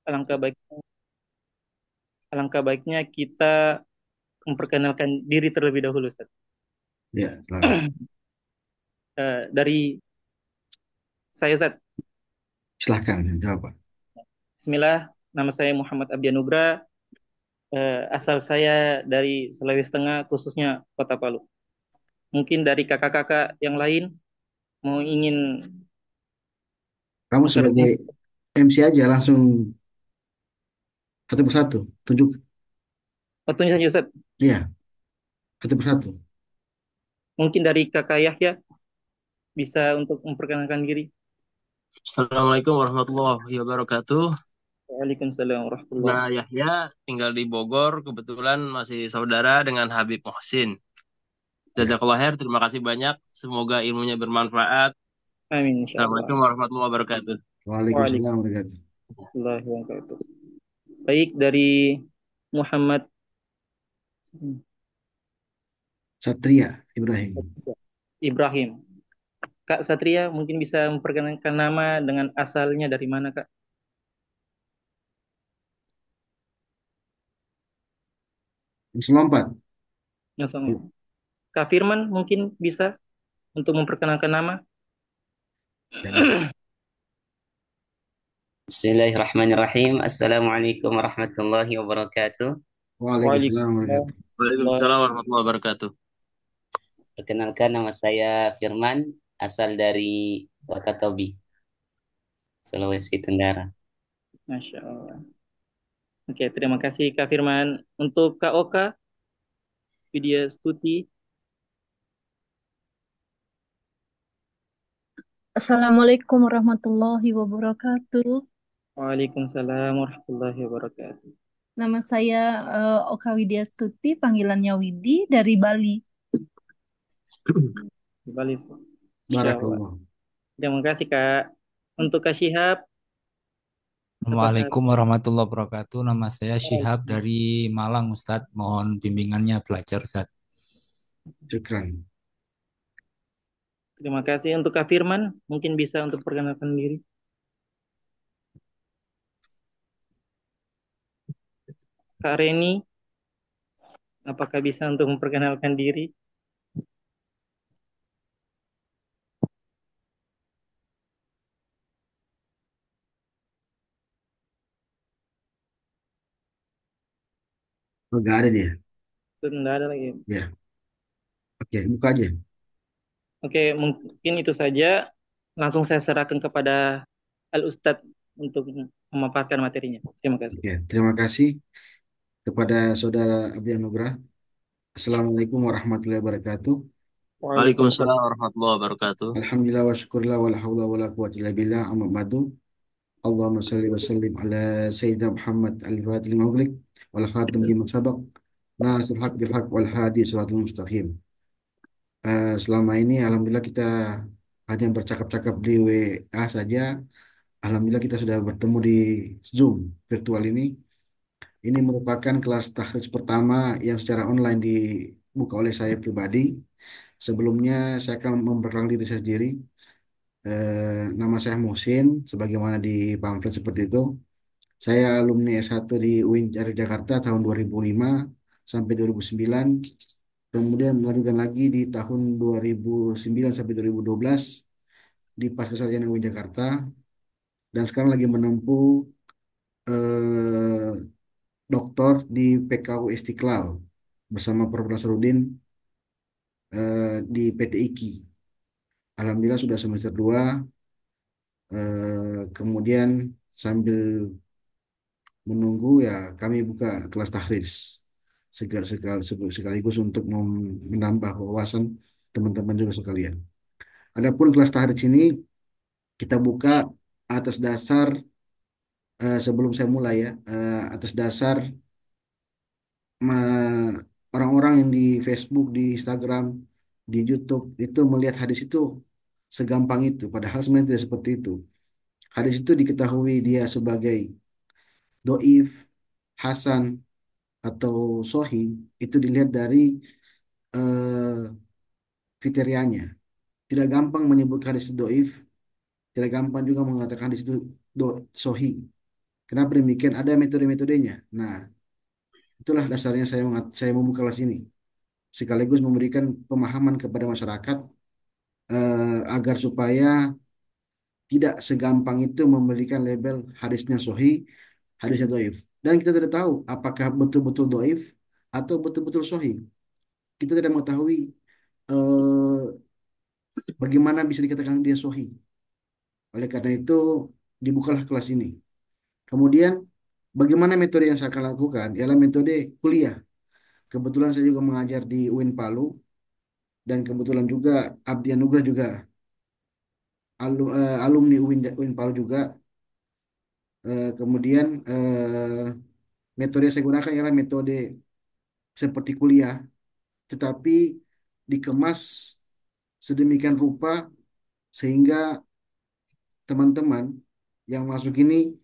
alangkah baik alangkah baiknya kita memperkenalkan diri terlebih dahulu, Ustaz. Ya, selalu. Dari saya, Ustaz. Silahkan jawab, Pak. Bismillah, nama saya Muhammad Abdi Anugrah. Asal saya dari Sulawesi Tengah, khususnya Kota Palu. Mungkin dari kakak-kakak yang lain mau ingin Kamu agar sebagai MC aja langsung satu persatu. Tunjuk, waktunya saja, Ustaz. iya, satu persatu. Mungkin dari kakak Yahya bisa untuk memperkenalkan diri. Assalamualaikum warahmatullahi wabarakatuh. Waalaikumsalam warahmatullahi. Nah, Yahya tinggal di Bogor, kebetulan masih saudara dengan Habib Muhsin. Ya. Jazakallah khair, terima kasih banyak. Semoga ilmunya bermanfaat. Amin insyaallah. Assalamualaikum warahmatullahi wabarakatuh. Waalaikumsalam warahmatullahi wabarakatuh. Waalaikumsalam wabarakatuh. Baik, dari Muhammad Satria Ibrahim. Ibrahim. Kak Satria mungkin bisa memperkenalkan nama dengan asalnya dari mana, Kak? Selompat. Langsung. Kak Firman mungkin bisa untuk memperkenalkan nama. Jangan. Bismillahirrahmanirrahim. Assalamualaikum warahmatullahi wabarakatuh. Waalaikumsalam Waalaikumsalam. warahmatullahi Waalaikumsalam warahmatullahi wabarakatuh. Perkenalkan nama saya Firman, asal dari Wakatobi, Sulawesi Tenggara. Masya Allah. Oke, terima kasih Kak Firman. Untuk Kak Oka, Widya Stuti. Assalamualaikum warahmatullahi wabarakatuh. Waalaikumsalam warahmatullahi wabarakatuh. Nama saya Oka Widya Stuti, panggilannya Widi dari Bali. Kembali. Insya Allah. Barakallah. Terima kasih Kak. Untuk Kak Syihab, apakah Assalamualaikum warahmatullahi wabarakatuh. Nama saya Syihab dari Malang, Ustadz. Mohon bimbingannya belajar, Ustadz. Syukran. terima kasih untuk Kak Firman, mungkin bisa untuk perkenalkan diri. Kak Reni, apakah bisa untuk memperkenalkan diri? Oh, nggak ada dia. Sudah ada lagi. Ya, oke, buka aja. Oke, mungkin itu saja. Langsung saya serahkan kepada Al Ustadz untuk memaparkan materinya. Terima kasih. Oke, terima kasih kepada Saudara Abdi Anugrah. Assalamualaikum warahmatullahi wabarakatuh. Waalaikumsalam. Waalaikumsalam warahmatullahi wabarakatuh. Alhamdulillah wa syukurillah wa la haula wa la quwwata illa billah amma ba'du. Allahumma salli wa sallim ala Sayyidina Muhammad al-Fatihil Maghliq wal khatim lima sabaq nasrul haq bil haq wal hadi suratul mustaqim. Selama ini alhamdulillah kita hanya bercakap-cakap di WA saja. Alhamdulillah kita sudah bertemu di Zoom virtual ini. Ini merupakan kelas tahrij pertama yang secara online dibuka oleh saya pribadi. Sebelumnya saya akan memperkenalkan diri saya sendiri. Nama saya Muhsin, sebagaimana di pamflet seperti itu. Saya alumni S1 di UIN Jakarta tahun 2005 sampai 2009. Kemudian melanjutkan lagi di tahun 2009 sampai 2012 di Pascasarjana UIN Jakarta. Dan sekarang lagi menempuh eh, doktor di PKU Istiqlal bersama Prof. Nasruddin di PT IKI. Alhamdulillah sudah semester 2. Kemudian sambil menunggu ya kami buka kelas tahdits sekaligus untuk menambah wawasan teman-teman juga sekalian. Adapun kelas tahdits ini kita buka atas dasar sebelum saya mulai ya atas dasar orang-orang yang di Facebook, di Instagram, di YouTube itu melihat hadis itu segampang itu, padahal sebenarnya tidak seperti itu. Hadis itu diketahui dia sebagai doif, hasan, atau sohi itu dilihat dari eh, kriterianya. Tidak gampang menyebut hadis itu doif, tidak gampang juga mengatakan hadis itu sohi. Kenapa demikian? Ada metode-metodenya. Nah, itulah dasarnya saya membuka kelas ini, sekaligus memberikan pemahaman kepada masyarakat agar supaya tidak segampang itu memberikan label hadisnya sahih, hadisnya doif. Dan kita tidak tahu apakah betul-betul doif atau betul-betul sahih. Kita tidak mengetahui eh, bagaimana bisa dikatakan dia sahih. Oleh karena itu, dibukalah kelas ini. Kemudian, bagaimana metode yang saya akan lakukan? Ialah metode kuliah. Kebetulan saya juga mengajar di UIN Palu, dan kebetulan juga Abdi Anugrah juga alumni UIN Palu juga. Kemudian metode yang saya gunakan ialah metode seperti kuliah, tetapi dikemas sedemikian rupa sehingga teman-teman yang masuk ini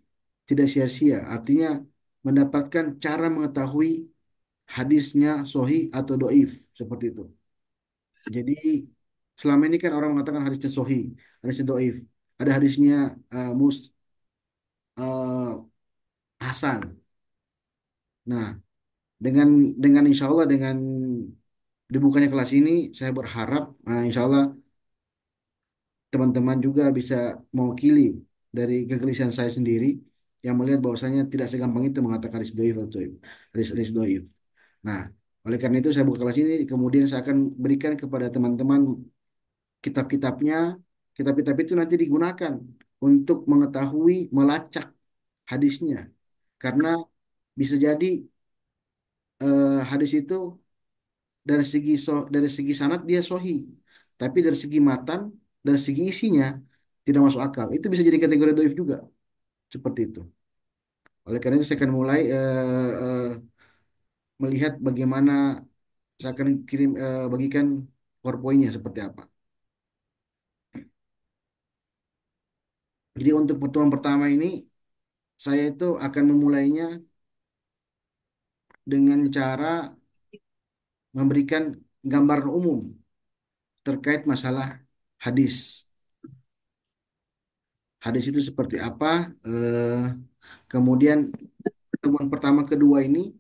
tidak sia-sia. Artinya mendapatkan cara mengetahui hadisnya sahih atau doif seperti itu. Jadi selama ini kan orang mengatakan hadisnya sahih, hadisnya doif, ada hadisnya uh, hasan. Nah, dengan insya Allah dengan dibukanya kelas ini, saya berharap insya Allah teman-teman juga bisa mewakili dari kegelisahan saya sendiri yang melihat bahwasanya tidak segampang itu mengatakan hadis doif atau doif, hadis doif. Nah, oleh karena itu saya buka kelas ini, kemudian saya akan berikan kepada teman-teman kitab-kitabnya. Kitab-kitab itu nanti digunakan untuk mengetahui, melacak hadisnya. Karena bisa jadi hadis itu dari segi sanad dia sohi, tapi dari segi matan, dari segi isinya tidak masuk akal. Itu bisa jadi kategori doif juga, seperti itu. Oleh karena itu saya akan mulai melihat bagaimana saya akan bagikan PowerPoint-nya seperti apa. Jadi untuk pertemuan pertama ini saya itu akan memulainya dengan cara memberikan gambaran umum terkait masalah hadis. Hadis itu seperti apa? Kemudian pertemuan pertama kedua ini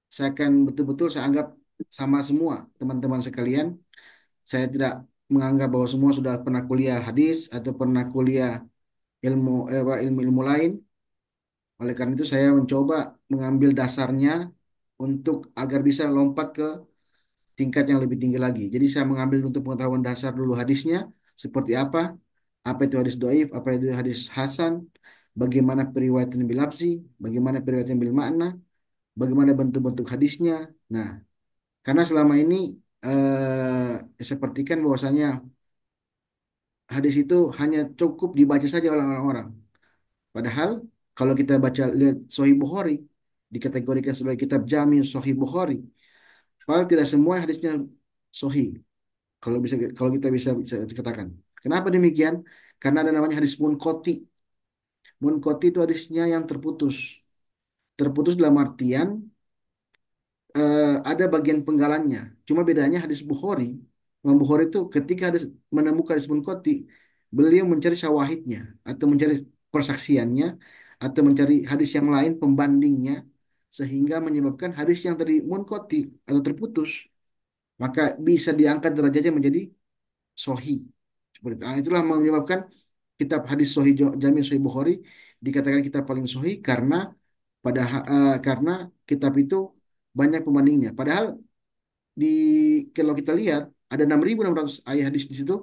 saya akan betul-betul saya anggap sama semua teman-teman sekalian. Saya tidak menganggap bahwa semua sudah pernah kuliah hadis atau pernah kuliah ilmu-ilmu lain. Oleh karena itu saya mencoba mengambil dasarnya untuk agar bisa lompat ke tingkat yang lebih tinggi lagi. Jadi saya mengambil untuk pengetahuan dasar dulu hadisnya seperti apa itu hadis doif, apa itu hadis hasan, bagaimana periwayatan bil lafzi, bagaimana periwayatan bil makna, bagaimana bentuk-bentuk hadisnya. Nah, karena selama ini seperti kan bahwasanya hadis itu hanya cukup dibaca saja oleh orang-orang. Padahal kalau kita baca lihat Sahih Bukhari dikategorikan sebagai kitab Jami Sahih Bukhari, padahal tidak semua hadisnya sahih. Kalau kita bisa katakan. Kenapa demikian? Karena ada namanya hadis munqati. Munqati itu hadisnya yang terputus. Terputus dalam artian ada bagian penggalannya. Cuma bedanya hadis Bukhari, Imam Bukhari itu ketika hadis menemukan hadis munqati, beliau mencari syawahidnya atau mencari persaksiannya atau mencari hadis yang lain pembandingnya sehingga menyebabkan hadis yang tadi munqati atau terputus maka bisa diangkat derajatnya menjadi sohi. Seperti itu. Nah, itulah menyebabkan kitab hadis sohi Jami Sohi Bukhari dikatakan kitab paling sohi karena kitab itu banyak pembandingnya. Padahal di kalau kita lihat ada 6.600 ayat hadis di situ,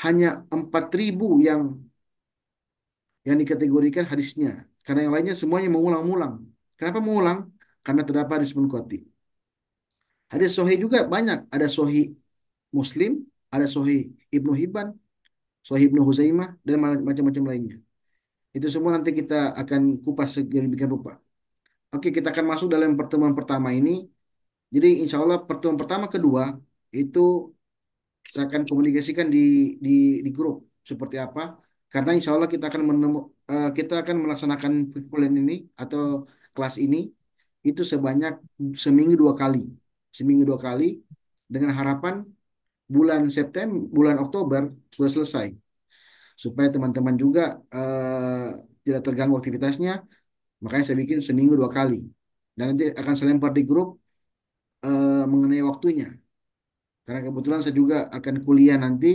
hanya 4.000 yang dikategorikan hadisnya. Karena yang lainnya semuanya mengulang-ulang. Kenapa mengulang? Karena terdapat hadis munqati. Hadis sohi juga banyak. Ada sohi Muslim, ada sohi Ibnu Hibban, sohi Ibnu Huzaimah, dan macam-macam lainnya. Itu semua nanti kita akan kupas sedemikian rupa. Oke, kita akan masuk dalam pertemuan pertama ini. Jadi insya Allah pertemuan pertama kedua itu saya akan komunikasikan di di grup seperti apa. Karena insya Allah kita akan melaksanakan perkuliahan ini atau kelas ini itu sebanyak seminggu 2 kali, seminggu 2 kali dengan harapan bulan Oktober sudah selesai supaya teman-teman juga tidak terganggu aktivitasnya Makanya saya bikin seminggu 2 kali. Dan nanti akan saya lempar di grup mengenai waktunya. Karena kebetulan saya juga akan kuliah nanti.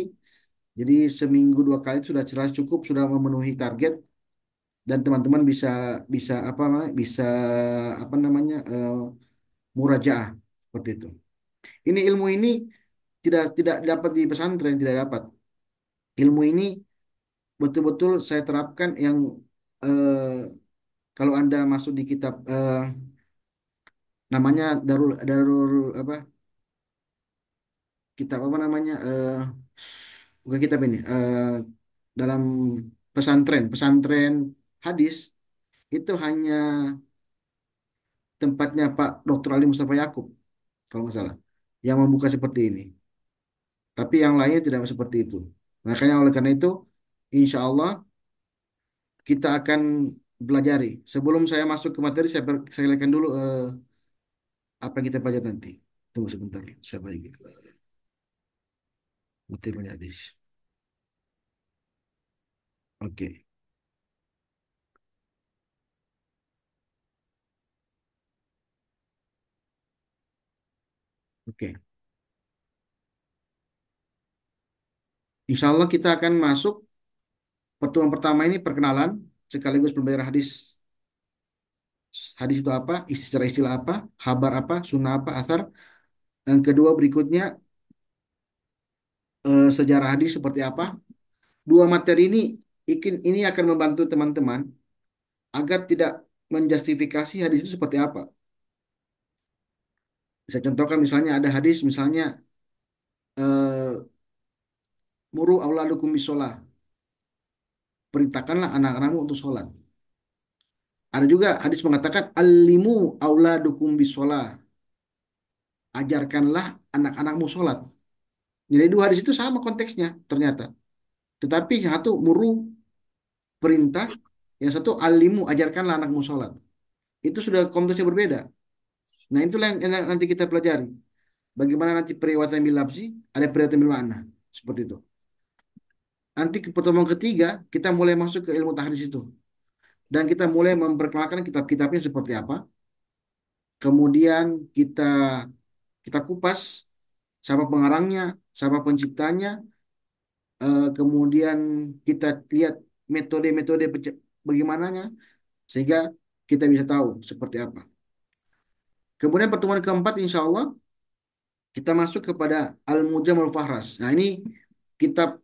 Jadi seminggu 2 kali sudah jelas cukup, sudah memenuhi target. Dan teman-teman bisa bisa apa namanya, bisa apa namanya murajaah seperti itu. Ini ilmu ini tidak dapat di pesantren, tidak dapat. Ilmu ini betul-betul saya terapkan yang kalau Anda masuk di kitab namanya Darul Darul apa kitab apa namanya bukan kitab ini dalam pesantren hadis itu hanya tempatnya Pak Dr. Ali Mustafa Yakub kalau nggak salah yang membuka seperti ini. Tapi yang lainnya tidak seperti itu. Makanya oleh karena itu, insya Allah kita akan pelajari. Sebelum saya masuk ke materi, saya lihatkan dulu apa yang kita pelajari nanti. Tunggu sebentar, saya balik ke materi hadis. Oke, oke. Insya Allah kita akan masuk pertemuan pertama ini perkenalan sekaligus pembelajaran hadis. Hadis itu apa? Istilah-istilah apa? Kabar apa? Sunnah apa? Athar. Yang kedua berikutnya sejarah hadis seperti apa? Dua materi ini akan membantu teman-teman agar tidak menjustifikasi hadis itu seperti apa. Saya contohkan misalnya ada hadis misalnya eh, muru auladukum bisolah, perintahkanlah anak-anakmu untuk sholat. Ada juga hadis mengatakan alimu auladukum bisolah, ajarkanlah anak-anakmu sholat. Jadi dua hadis itu sama konteksnya ternyata. Tetapi yang satu muru perintah, yang satu alimu ajarkanlah anakmu sholat. Itu sudah konteksnya berbeda. Nah itulah yang nanti kita pelajari. Bagaimana nanti periwatan bil lafzi, ada periwatan bil makna. Seperti itu. Nanti ke pertemuan ketiga, kita mulai masuk ke ilmu tahdis itu. Dan kita mulai memperkenalkan kitab-kitabnya seperti apa. Kemudian kita kupas siapa pengarangnya, siapa penciptanya. Kemudian kita lihat metode-metode bagaimananya. Sehingga kita bisa tahu seperti apa. Kemudian pertemuan keempat, insya Allah, kita masuk kepada Al-Mujam Al-Fahras. Nah ini kitab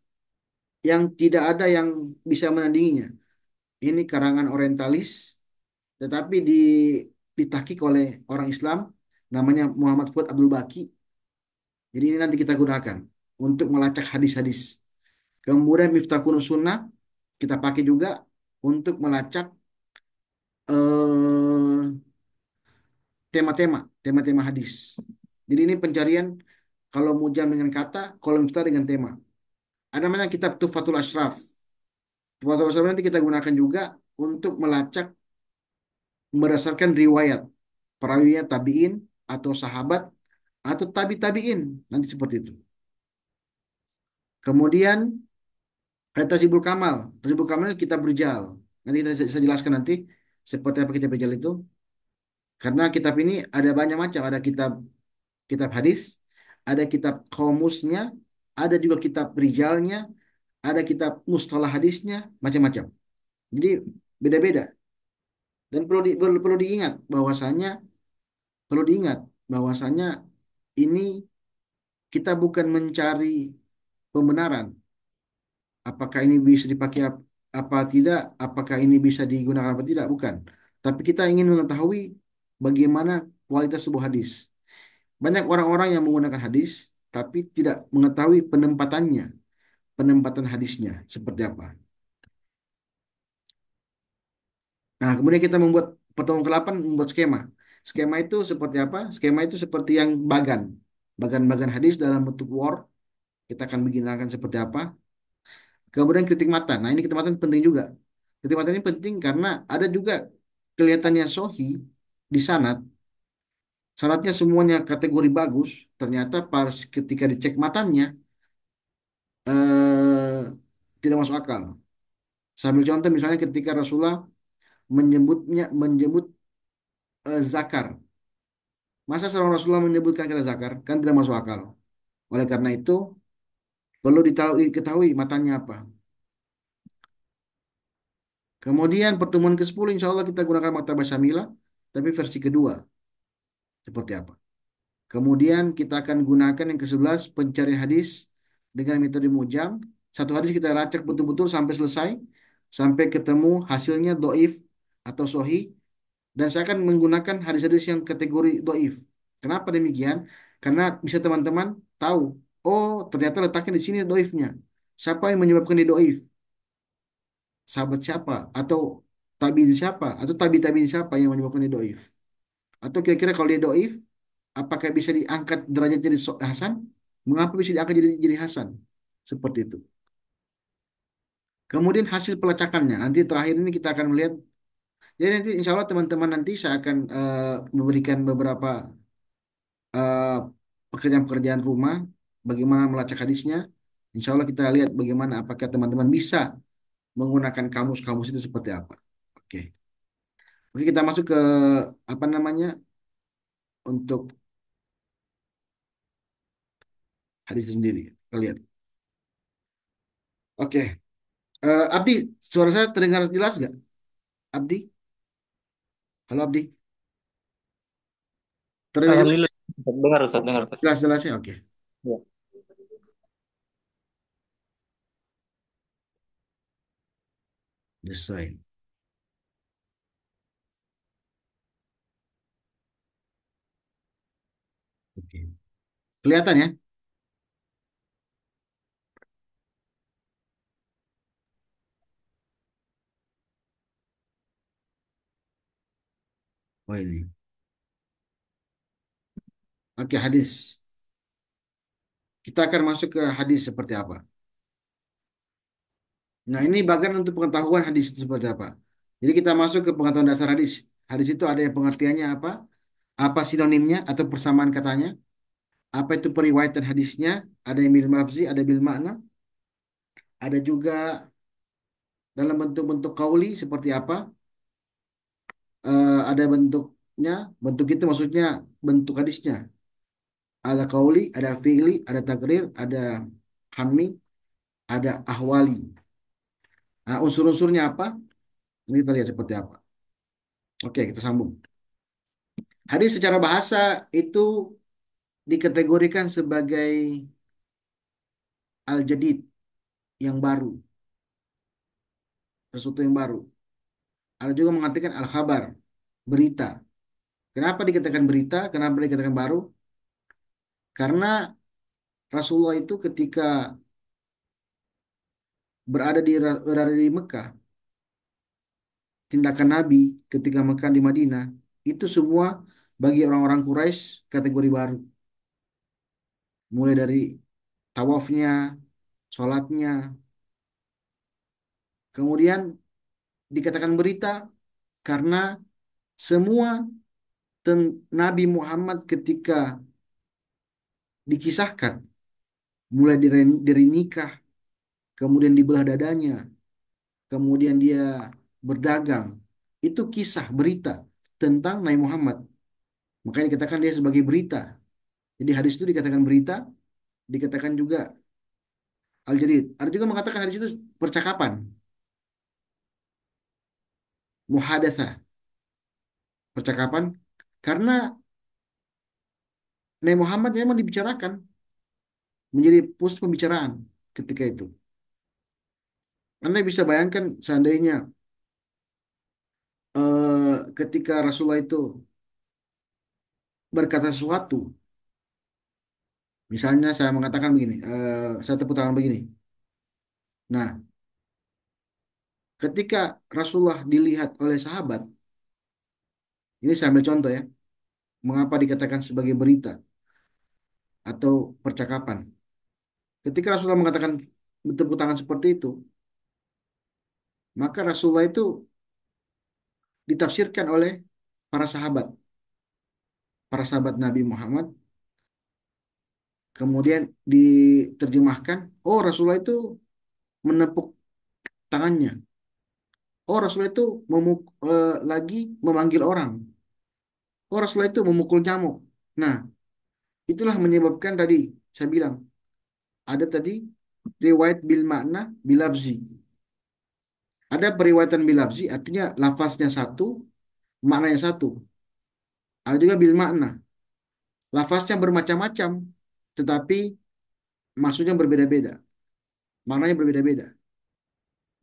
yang tidak ada yang bisa menandinginya. Ini karangan orientalis, tetapi ditahqiq oleh orang Islam, namanya Muhammad Fuad Abdul Baqi. Jadi ini nanti kita gunakan untuk melacak hadis-hadis. Kemudian Miftahun Sunnah kita pakai juga untuk melacak eh, tema-tema hadis. Jadi ini pencarian kalau mujam dengan kata, kalau miftah dengan tema. Ada namanya kitab Tuhfatul Ashraf. Tuhfatul Ashraf nanti kita gunakan juga untuk melacak berdasarkan riwayat perawinya tabiin atau sahabat atau tabiin nanti seperti itu. Kemudian ada Tasibul Kamal. Tasibul Kamal kita berjal. Nanti saya jelaskan nanti seperti apa kita berjal itu. Karena kitab ini ada banyak macam. Ada kitab kitab hadis, ada kitab kaumusnya, ada juga kitab rijalnya, ada kitab mustalah hadisnya, macam-macam. Jadi beda-beda. Dan perlu diingat bahwasanya ini kita bukan mencari pembenaran. Apakah ini bisa dipakai apa tidak, apakah ini bisa digunakan apa tidak, bukan. Tapi kita ingin mengetahui bagaimana kualitas sebuah hadis. Banyak orang-orang yang menggunakan hadis, tapi tidak mengetahui penempatannya, penempatan hadisnya seperti apa. Nah, kemudian kita membuat pertemuan ke-8 membuat skema. Skema itu seperti apa? Skema itu seperti yang bagan hadis dalam bentuk Word. Kita akan gunakan seperti apa? Kemudian kritik matan. Nah, ini kritik matan penting juga. Kritik matan ini penting karena ada juga kelihatannya sohi di sanad. Sanadnya semuanya kategori bagus. Ternyata pas ketika dicek matannya eh, tidak masuk akal. Sambil contoh misalnya ketika Rasulullah menyebut zakar. Masa seorang Rasulullah menyebutkan kata zakar? Kan tidak masuk akal. Oleh karena itu, perlu diketahui matanya apa. Kemudian pertemuan ke-10 insya Allah kita gunakan Maktabah Syamilah, tapi versi kedua. Seperti apa? Kemudian kita akan gunakan yang ke-11 pencarian hadis dengan metode mujam. Satu hadis kita lacak betul-betul sampai selesai, sampai ketemu hasilnya doif atau sohi. Dan saya akan menggunakan hadis-hadis yang kategori doif. Kenapa demikian? Karena bisa teman-teman tahu, oh ternyata letaknya di sini doifnya. Siapa yang menyebabkan dia doif? Sahabat siapa? Atau tabi'in siapa? Atau tabi'in siapa yang menyebabkan dia doif? Atau kira-kira kalau dia doif, apakah bisa diangkat derajat jadi Hasan? Mengapa bisa diangkat jadi Hasan? Seperti itu. Kemudian hasil pelacakannya. Nanti terakhir ini kita akan melihat. Jadi nanti insya Allah teman-teman nanti saya akan memberikan beberapa eh, pekerjaan-pekerjaan rumah. Bagaimana melacak hadisnya. Insya Allah kita lihat bagaimana apakah teman-teman bisa menggunakan kamus-kamus itu seperti apa. Oke. Oke kita masuk ke apa namanya untuk hadis itu sendiri. Kita lihat. Oke. Abdi, suara saya terdengar jelas nggak? Abdi? Halo Abdi? Terdengar jelas? Alhamdulillah. Dengar Ustaz, dengar Ustaz. Jelas-jelas ya? Oke. Ya. Desain. Oke. Kelihatan ya? Oh ini. Oke, hadis. Kita akan masuk ke hadis seperti apa. Nah, ini bagian untuk pengetahuan hadis itu seperti apa. Jadi kita masuk ke pengetahuan dasar hadis. Hadis itu ada yang pengertiannya apa? Apa sinonimnya atau persamaan katanya? Apa itu periwayatan hadisnya? Ada yang bil lafzi, ada bil makna. Ada juga dalam bentuk-bentuk kauli seperti apa? Ada bentuknya. Bentuk itu maksudnya bentuk hadisnya. Ada kauli, ada fi'li, ada takrir, ada hammi, ada ahwali. Nah, unsur-unsurnya apa? Ini kita lihat seperti apa. Oke, kita sambung. Hadis secara bahasa itu dikategorikan sebagai al-jadid, yang baru, sesuatu yang baru. Ada juga mengatakan al-khabar, berita. Kenapa dikatakan berita? Kenapa dikatakan baru? Karena Rasulullah itu ketika berada di Mekah, tindakan Nabi ketika Mekah di Madinah, itu semua bagi orang-orang Quraisy kategori baru. Mulai dari tawafnya, sholatnya, kemudian dikatakan berita karena semua Nabi Muhammad ketika dikisahkan, mulai dari nikah, kemudian dibelah dadanya, kemudian dia berdagang, itu kisah berita tentang Nabi Muhammad. Makanya dikatakan dia sebagai berita. Jadi hadis itu dikatakan berita, dikatakan juga al-jadid. Ada juga mengatakan hadis itu percakapan, muhadatsah, percakapan karena Nabi Muhammad memang dibicarakan menjadi pusat pembicaraan ketika itu. Anda bisa bayangkan seandainya ketika Rasulullah itu berkata sesuatu, misalnya saya mengatakan begini, saya tepuk tangan begini. Nah, ketika Rasulullah dilihat oleh sahabat, ini saya ambil contoh ya, mengapa dikatakan sebagai berita atau percakapan. Ketika Rasulullah mengatakan tepuk tangan seperti itu, maka Rasulullah itu ditafsirkan oleh para sahabat Nabi Muhammad, kemudian diterjemahkan, oh Rasulullah itu menepuk tangannya. oh Rasulullah itu lagi memanggil orang. Oh Rasulullah itu memukul nyamuk. Nah, itulah menyebabkan tadi saya bilang ada tadi riwayat bil makna bilabzi. Ada periwayatan bilabzi artinya lafaznya satu, maknanya satu. Ada juga bil makna. Lafaznya bermacam-macam, tetapi maksudnya berbeda-beda, maknanya berbeda-beda.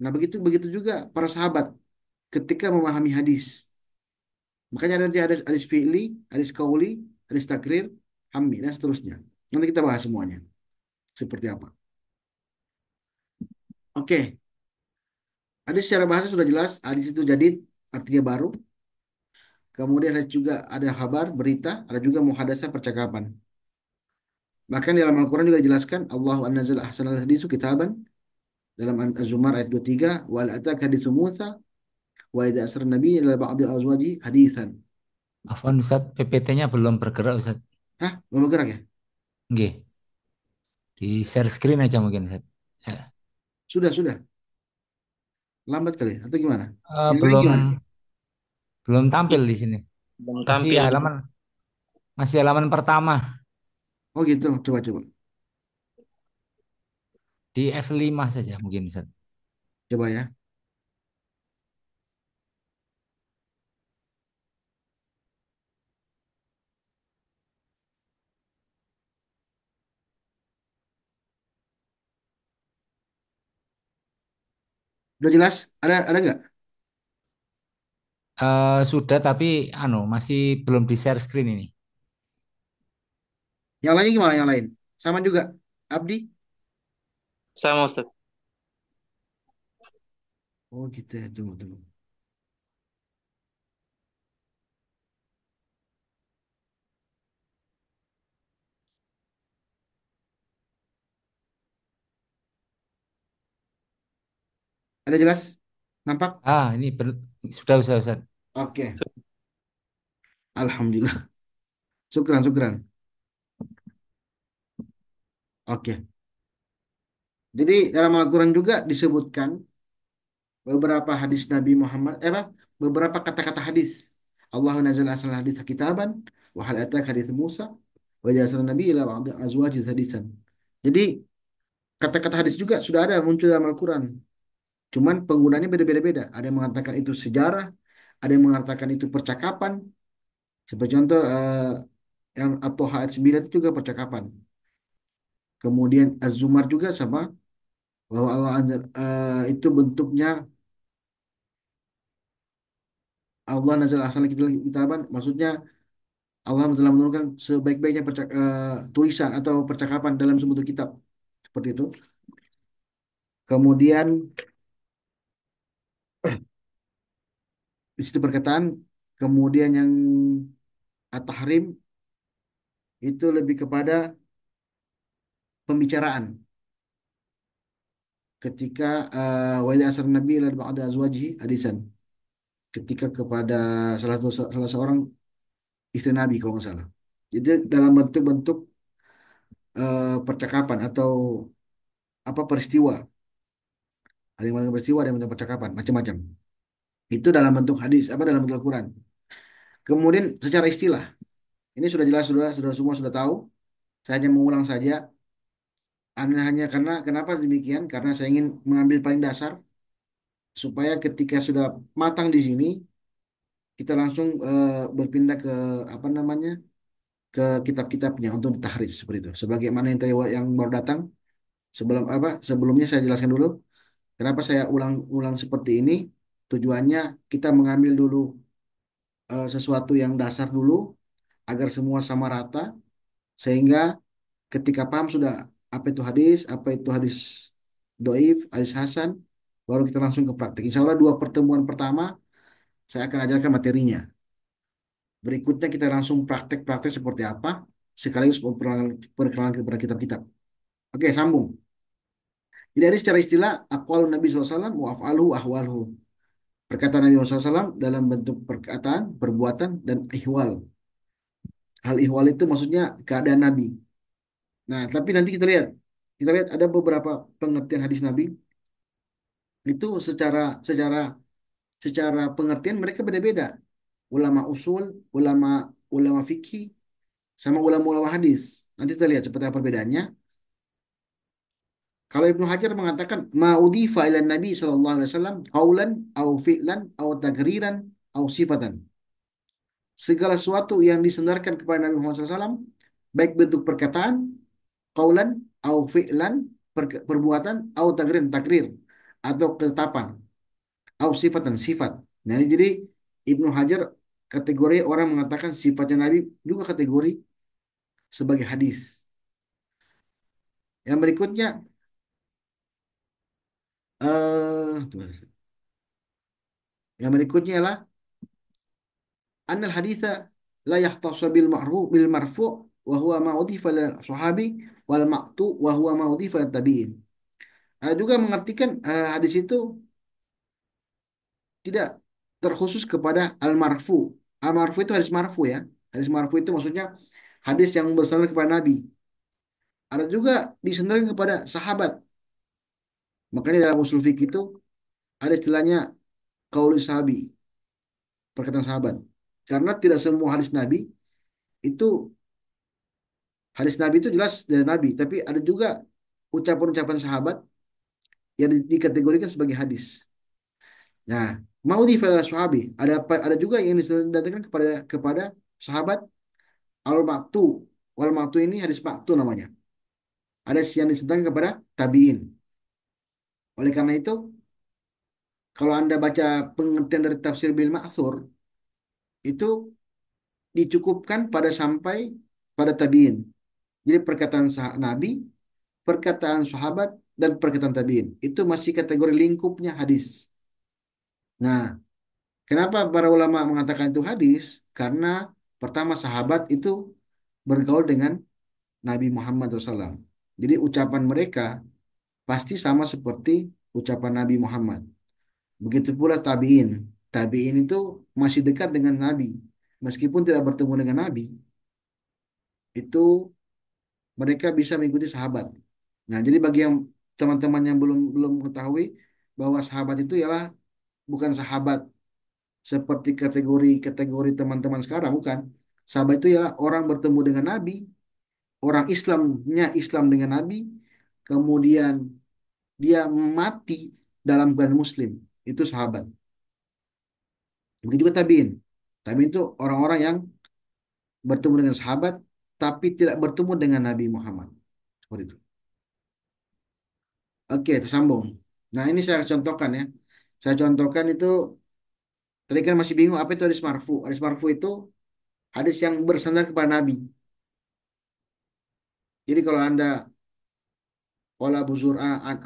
Nah, begitu begitu juga para sahabat ketika memahami hadis. Makanya ada nanti hadis fi'li, hadis qauli, hadis takrir, hammi dan seterusnya. Nanti kita bahas semuanya seperti apa. Oke, hadis secara bahasa sudah jelas. Hadis itu jadid, artinya baru. Kemudian ada juga ada kabar, berita, ada juga muhadasah percakapan. Bahkan di dalam Al-Quran juga dijelaskan Allahu an-nazal ahsanal hadisu kitaban dalam Az-Zumar ayat 23 wal ataka haditsu Musa wa idza asra nabi ila ba'di azwaji haditsan. Afwan Ustaz, PPT-nya belum bergerak Ustaz. Hah, belum bergerak ya? Nggih, di share screen aja mungkin Ustaz. Ya. Sudah. Lambat kali atau gimana? Yang lain Belum gimana? belum tampil di sini. Belum Masih tampil. halaman pertama Oh gitu, coba. di F5 saja mungkin Ustaz. Coba ya. Udah jelas? Ada nggak? Sudah tapi masih belum di share screen ini. Yang lainnya gimana yang lain? Sama juga. Abdi? Sama Ustaz. Oh gitu ya, tunggu. Ada jelas? Nampak? Ini sudah Ustaz. Oke. Alhamdulillah. Syukran. Oke. Jadi dalam Al-Quran juga disebutkan beberapa hadis Nabi Muhammad, apa? Beberapa kata-kata hadis. Allahu nazzala asal hadis kitaban, wa hal atak hadis Musa, wa jasal Nabi ila ba'd azwajih hadisan. Jadi kata-kata hadis juga sudah ada muncul dalam Al-Quran. Cuman penggunanya beda-beda. Ada yang mengatakan itu sejarah, ada yang mengatakan itu percakapan. Seperti contoh yang At-Toha ayat 9 itu juga percakapan. Kemudian Az-Zumar juga sama bahwa itu bentuknya Allah nazal ahsanal kitaban, maksudnya Allah telah menurunkan sebaik-baiknya tulisan atau percakapan dalam sebuah kitab seperti itu. Kemudian di situ perkataan, kemudian yang at-tahrim itu lebih kepada pembicaraan ketika wa idza asar nabi ila ba'da azwajihi hadisan, ketika kepada salah seorang istri Nabi kalau nggak salah. Jadi dalam bentuk-bentuk percakapan atau apa peristiwa, ada yang bentuk peristiwa, ada yang bentuk percakapan, macam-macam. Itu dalam bentuk hadis, apa dalam bentuk Al-Quran. Kemudian secara istilah, ini sudah jelas, sudah semua sudah tahu. Saya hanya mengulang saja. Hanya karena kenapa demikian? Karena saya ingin mengambil paling dasar supaya ketika sudah matang di sini, kita langsung berpindah ke apa namanya ke kitab-kitabnya untuk tahris seperti itu. Sebagaimana yang tadi yang baru datang sebelumnya saya jelaskan dulu kenapa saya ulang-ulang seperti ini. Tujuannya kita mengambil dulu sesuatu yang dasar dulu agar semua sama rata sehingga ketika paham sudah apa itu hadis doif, hadis hasan, baru kita langsung ke praktik. Insya Allah dua pertemuan pertama saya akan ajarkan materinya. Berikutnya kita langsung praktek-praktek seperti apa sekaligus perkenalan kepada kitab-kitab. Oke, sambung. Jadi ada secara istilah aqwalun Nabi SAW wa af'aluhu ahwaluhu. Perkataan Nabi SAW dalam bentuk perkataan, perbuatan, dan ihwal. Hal ihwal itu maksudnya keadaan Nabi. Nah, tapi nanti kita lihat ada beberapa pengertian hadis Nabi itu secara secara secara pengertian mereka beda-beda. Ulama usul, ulama ulama fikih, sama ulama-ulama hadis. Nanti kita lihat seperti apa perbedaannya. Kalau Ibnu Hajar mengatakan ma'udhifa ila Nabi sallallahu alaihi wasallam qaulan au fi'lan au tagriran au sifatan. Segala sesuatu yang disandarkan kepada Nabi Muhammad SAW, baik bentuk perkataan, qaulan au fi'lan, perbuatan, au tagrin, takrir, atau ketetapan, au sifatan, sifat. Nah, ini jadi Ibnu Hajar kategori orang mengatakan sifatnya Nabi juga kategori sebagai hadis. Yang berikutnya yang berikutnya adalah annal haditha la yahtassu bil marfu' wa huwa ma udhifa lil sahabi wal maqtu wa huwa ma udhifa lit tabi'in. Juga mengartikan hadis itu tidak terkhusus kepada al-marfu. Al-marfu itu hadis marfu ya. Hadis marfu itu maksudnya hadis yang bersandar kepada Nabi. Ada juga disandarkan kepada sahabat. Makanya dalam usul fikih itu ada istilahnya qauli sahabi, perkataan sahabat. Karena tidak semua hadis Nabi itu jelas dari Nabi, tapi ada juga ucapan-ucapan sahabat yang dikategorikan sebagai hadis. Nah, mau di sahabi, ada juga yang didatangkan kepada sahabat al-maktu. Wal-maktu ini hadis maktu namanya. Ada yang didatangkan kepada tabiin. Oleh karena itu, kalau Anda baca pengertian dari tafsir bil ma'thur, itu dicukupkan sampai pada tabiin. Jadi perkataan Nabi, perkataan sahabat, dan perkataan tabiin. Itu masih kategori lingkupnya hadis. Nah, kenapa para ulama mengatakan itu hadis? Karena pertama sahabat itu bergaul dengan Nabi Muhammad SAW. Jadi ucapan mereka pasti sama seperti ucapan Nabi Muhammad. Begitu pula tabiin. Tabiin itu masih dekat dengan Nabi. Meskipun tidak bertemu dengan Nabi, itu mereka bisa mengikuti sahabat. Nah, jadi bagi yang teman-teman yang belum belum mengetahui bahwa sahabat itu ialah bukan sahabat seperti kategori teman-teman sekarang, bukan. Sahabat itu ialah orang bertemu dengan Nabi, orang Islamnya Islam dengan Nabi, kemudian dia mati dalam keadaan Muslim. Itu sahabat. Begitu juga tabiin. Tabiin itu orang-orang yang bertemu dengan sahabat, tapi tidak bertemu dengan Nabi Muhammad. Seperti itu. Oke, tersambung. Nah, ini saya contohkan ya. Saya contohkan itu, tadi kan masih bingung apa itu hadis marfu. Hadis marfu itu hadis yang bersandar kepada Nabi. Jadi kalau Anda Qala Abu Zur'a an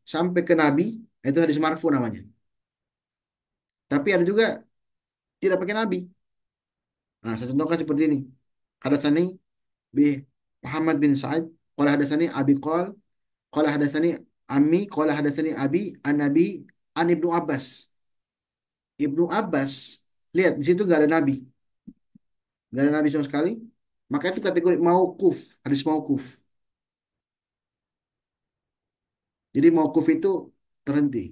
sampai ke Nabi, itu hadis marfu namanya. Tapi ada juga tidak pakai Nabi. Nah, saya contohkan seperti ini. Hadatsani bi Muhammad bin Sa'id, qala hadatsani Abi qala hadatsani Ammi, qala hadatsani Abi an Nabi an Ibnu Abbas. Ibnu Abbas, lihat di situ nggak ada Nabi, nggak ada Nabi sama sekali. Maka itu kategori mauquf, hadis mauquf. Jadi mauquf itu terhenti.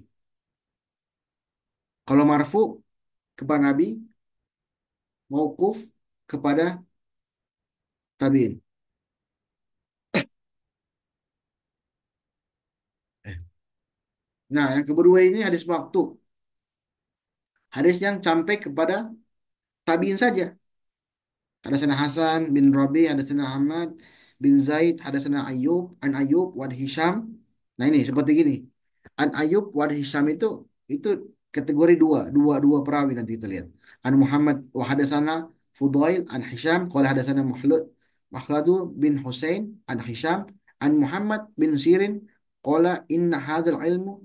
Kalau marfu kepada Nabi, mauquf kepada tabiin. Nah, yang kedua ini hadis waktu. Hadis yang sampai kepada tabiin saja. Hadatsana Hasan bin Rabi, hadatsana Ahmad bin Zaid, hadatsana Ayyub, an Ayyub wa Hisham. Nah, ini seperti gini. An Ayyub wa Hisham itu kategori dua perawi nanti kita lihat. An Muhammad wa hadatsana Fudail an Hisham qala hadatsana Makhladu bin Husain an Hisham an Muhammad bin Sirin qala inna hadzal ilmu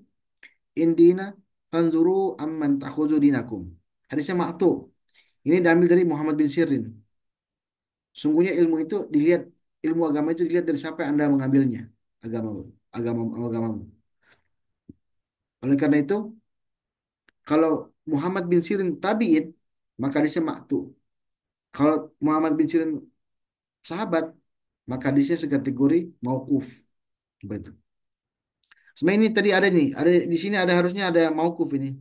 indina fanzuru amman takhudhu dinakum. Hadisnya maktu. Ini diambil dari Muhammad bin Sirin. Sungguhnya ilmu agama itu dilihat dari siapa yang Anda mengambilnya, agama agamamu. Oleh karena itu, kalau Muhammad bin Sirin tabiin, maka hadisnya maktu. Kalau Muhammad bin Sirin sahabat, maka hadisnya sekategori mauquf. Seperti itu. Sebenarnya ini tadi ada nih, ada di sini ada harusnya ada mauquf ini.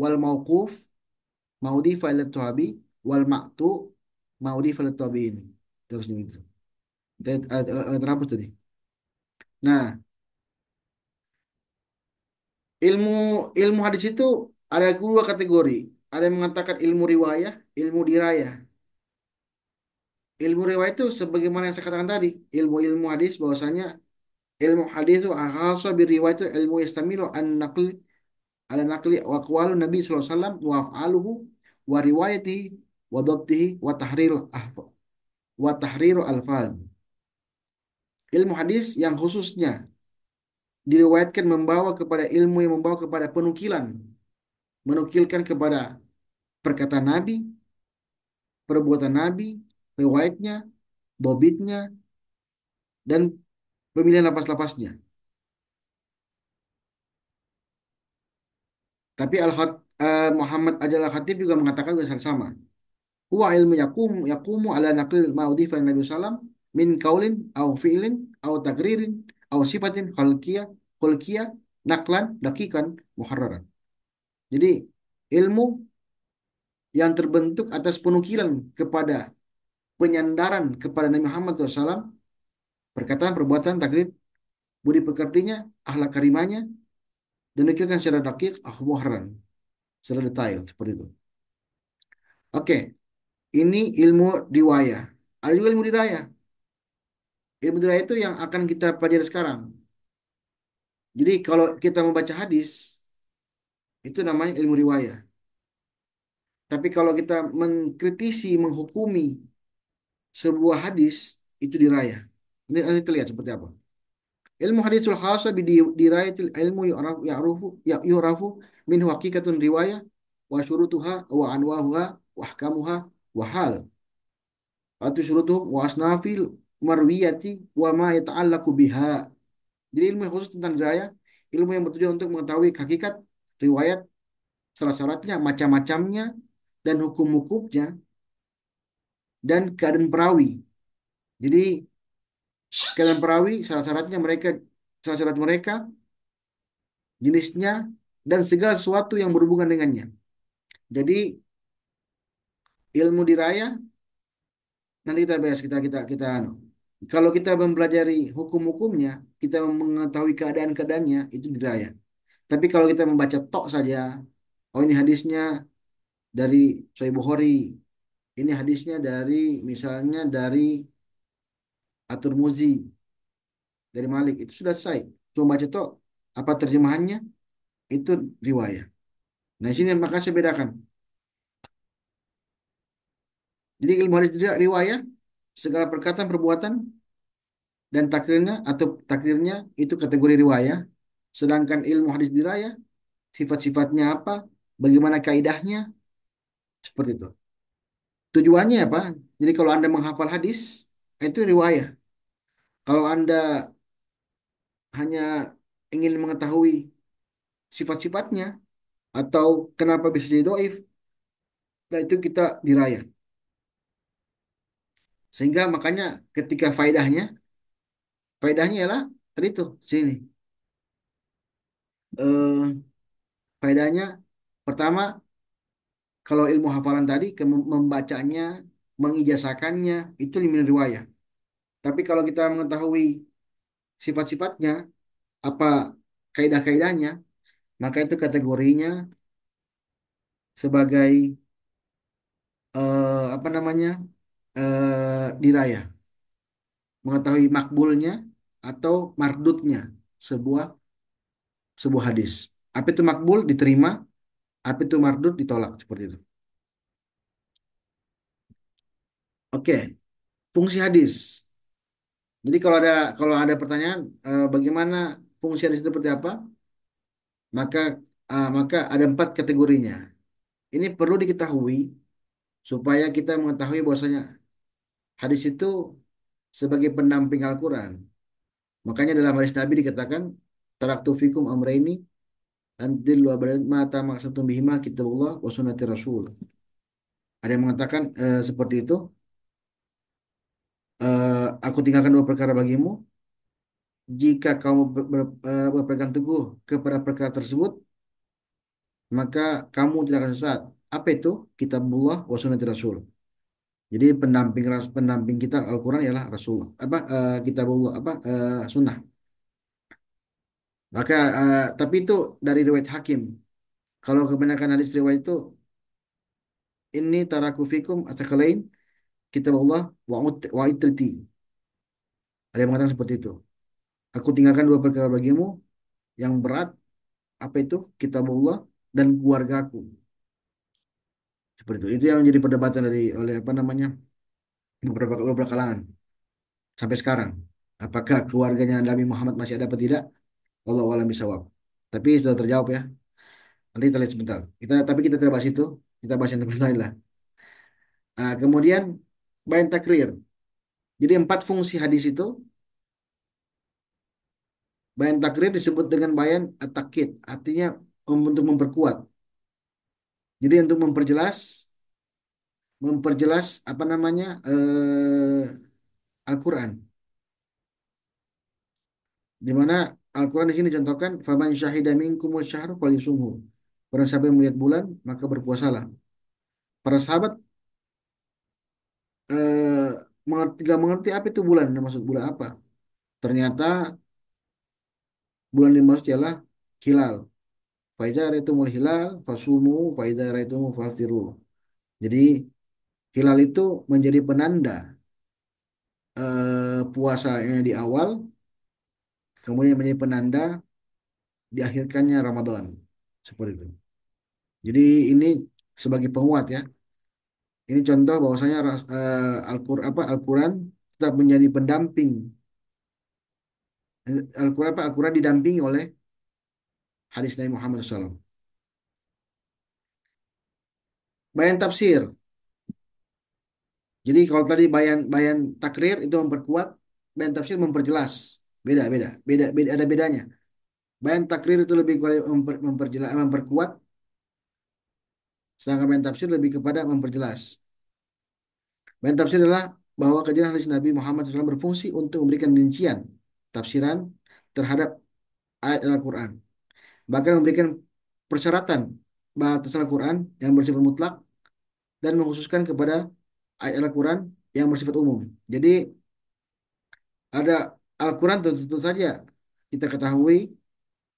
Wal mauquf maudhi fa'ilat tabi wal maqtu maudhi fa'ilat tabiin. Terus gitu. Terhapus tadi. Nah, ilmu ilmu hadis itu ada dua kategori. Ada yang mengatakan ilmu riwayah, ilmu dirayah. Ilmu riwayah itu sebagaimana yang saya katakan tadi, ilmu-ilmu hadis bahwasanya ilmu hadis itu khassa bi riwayat itu ilmu yastamilu an naqli ala naqli wa aqwalun nabi sallallahu alaihi wasallam wa af'aluhu wa riwayatihi wa dhabtihi wa tahriru alfaz. Ilmu hadis yang khususnya diriwayatkan membawa kepada ilmu yang membawa kepada penukilan, menukilkan kepada perkataan Nabi, perbuatan Nabi, riwayatnya, dobitnya, dan pemilihan lapas-lapasnya. Tapi Muhammad Ajal Al-Khatib juga mengatakan hal sama. Huwa ilmu yakumu ala naqlil ma udhifa Nabi sallam min qaulin au fi'lin au takririn au sifatin khalqiyah naklan dakikan muharraran. Jadi ilmu yang terbentuk atas penukilan kepada penyandaran kepada Nabi Muhammad SAW, perkataan, perbuatan, takrir, budi pekertinya, akhlak karimanya, dan dikirkan secara dakik, muharrar, secara detail, seperti itu. Oke, ini ilmu riwayah. Ada juga ilmu dirayah. Ilmu dirayah itu yang akan kita pelajari sekarang. Jadi kalau kita membaca hadis, itu namanya ilmu riwayah. Tapi kalau kita mengkritisi, menghukumi sebuah hadis, itu dirayah. Ini nanti terlihat seperti apa. Ilmu hadisul khasa dirayatil ilmu yu'rafu minhu haqiqatun riwayah wa syurutuha wa anwahuha wa ahkamuha wa hal atau syurutuhum wa asnafil marwiyati wa ma yata'allaqu biha. Jadi ilmu yang khusus tentang riwayah, ilmu yang bertujuan untuk mengetahui hakikat riwayat, syarat-syaratnya, macam-macamnya, dan hukum-hukumnya, dan keadaan perawi. Jadi keadaan perawi, syarat-syarat mereka, jenisnya, dan segala sesuatu yang berhubungan dengannya. Jadi ilmu dirayah nanti kita bahas kita anu. Kalau kita mempelajari hukum-hukumnya, kita mengetahui keadaan-keadaannya itu dirayah. Tapi kalau kita membaca tok saja, oh ini hadisnya dari Sahih Bukhari, ini hadisnya dari misalnya dari At-Tirmidzi, dari Malik, itu sudah selesai. Cuma baca tok apa terjemahannya itu riwayah. Nah, di sini maka saya bedakan. Jadi ilmu hadis riwayah segala perkataan perbuatan dan takdirnya itu kategori riwayah. Sedangkan ilmu hadis dirayah sifat-sifatnya apa, bagaimana kaidahnya, seperti itu. Tujuannya apa? Jadi kalau Anda menghafal hadis itu riwayah. Kalau Anda hanya ingin mengetahui sifat-sifatnya atau kenapa bisa jadi doif, nah itu kita dirayah. Sehingga makanya ketika faedahnya ialah tadi tuh sini. Eh, faedahnya pertama, kalau ilmu hafalan tadi membacanya, mengijazahkannya itu ilmu riwayah. Tapi kalau kita mengetahui sifat-sifatnya, apa kaidah-kaidahnya, maka itu kategorinya sebagai apa namanya dirayah, mengetahui makbulnya atau mardutnya sebuah sebuah hadis. Apa itu makbul diterima, apa itu mardut ditolak seperti itu. Oke, fungsi hadis. Jadi kalau ada pertanyaan bagaimana fungsi hadis itu seperti apa, maka maka ada 4 kategorinya. Ini perlu diketahui supaya kita mengetahui bahwasanya hadis itu sebagai pendamping Al-Quran. Makanya dalam hadis Nabi dikatakan taraktu fikum amraini antil wa mata maksudum bihima kitabullah wa sunnati rasul. Ada yang mengatakan seperti itu. Aku tinggalkan 2 perkara bagimu. jika kamu berpegang teguh kepada perkara tersebut, maka kamu tidak akan sesat. Apa itu? Kitabullah wa sunnati Rasul. Jadi pendamping kita Al-Quran ialah Rasulullah. Kitabullah sunnah. Maka tapi itu dari riwayat Hakim. Kalau kebanyakan hadis riwayat itu ini taraku fikum atsakalain kitabullah wa itriti. Ada yang mengatakan seperti itu. Aku tinggalkan dua perkara bagimu yang berat, apa itu? Kitabullah dan keluargaku. Seperti itu. Itu yang menjadi perdebatan dari oleh apa namanya beberapa kalangan sampai sekarang. Apakah keluarganya Nabi Muhammad masih ada atau tidak? Wallahu a'lam bishawab. Tapi sudah terjawab ya. Nanti kita lihat sebentar. Tapi kita tidak bahas itu. Kita bahas yang tempat lain lah. Nah, kemudian bayan takrir. Jadi 4 fungsi hadis itu. Bayan takrir disebut dengan bayan at-takkid. Artinya untuk memperkuat. Jadi untuk memperjelas apa namanya Al-Quran. Di mana Al-Quran di sini contohkan faman syahida minkumul syahr falyusumhu. Barang siapa yang melihat bulan maka berpuasalah. Para sahabat gak mengerti apa itu bulan, maksud bulan apa. Ternyata bulan yang dimaksud ialah hilal. Faiza raitumul hilal fasumu faiza raitumu fasiru. Jadi hilal itu menjadi penanda puasanya di awal, kemudian menjadi penanda diakhirkannya Ramadan. Seperti itu. Jadi ini sebagai penguat ya. Ini contoh bahwasanya Al-Quran tetap menjadi pendamping. Al-Quran didampingi oleh hadis Nabi Muhammad SAW. Bayan tafsir. Jadi kalau tadi bayan bayan takrir itu memperkuat, bayan tafsir memperjelas. Beda, beda, beda, beda ada bedanya. Bayan takrir itu lebih kepada memperjelas, memperkuat, sedangkan bayan tafsir lebih kepada memperjelas. Bayan tafsir adalah bahwa kajian hadis Nabi Muhammad SAW berfungsi untuk memberikan rincian tafsiran terhadap ayat Al-Quran. Bahkan memberikan persyaratan batas Al-Quran yang bersifat mutlak dan mengkhususkan kepada ayat Al-Quran yang bersifat umum. Jadi ada Al-Quran tentu saja kita ketahui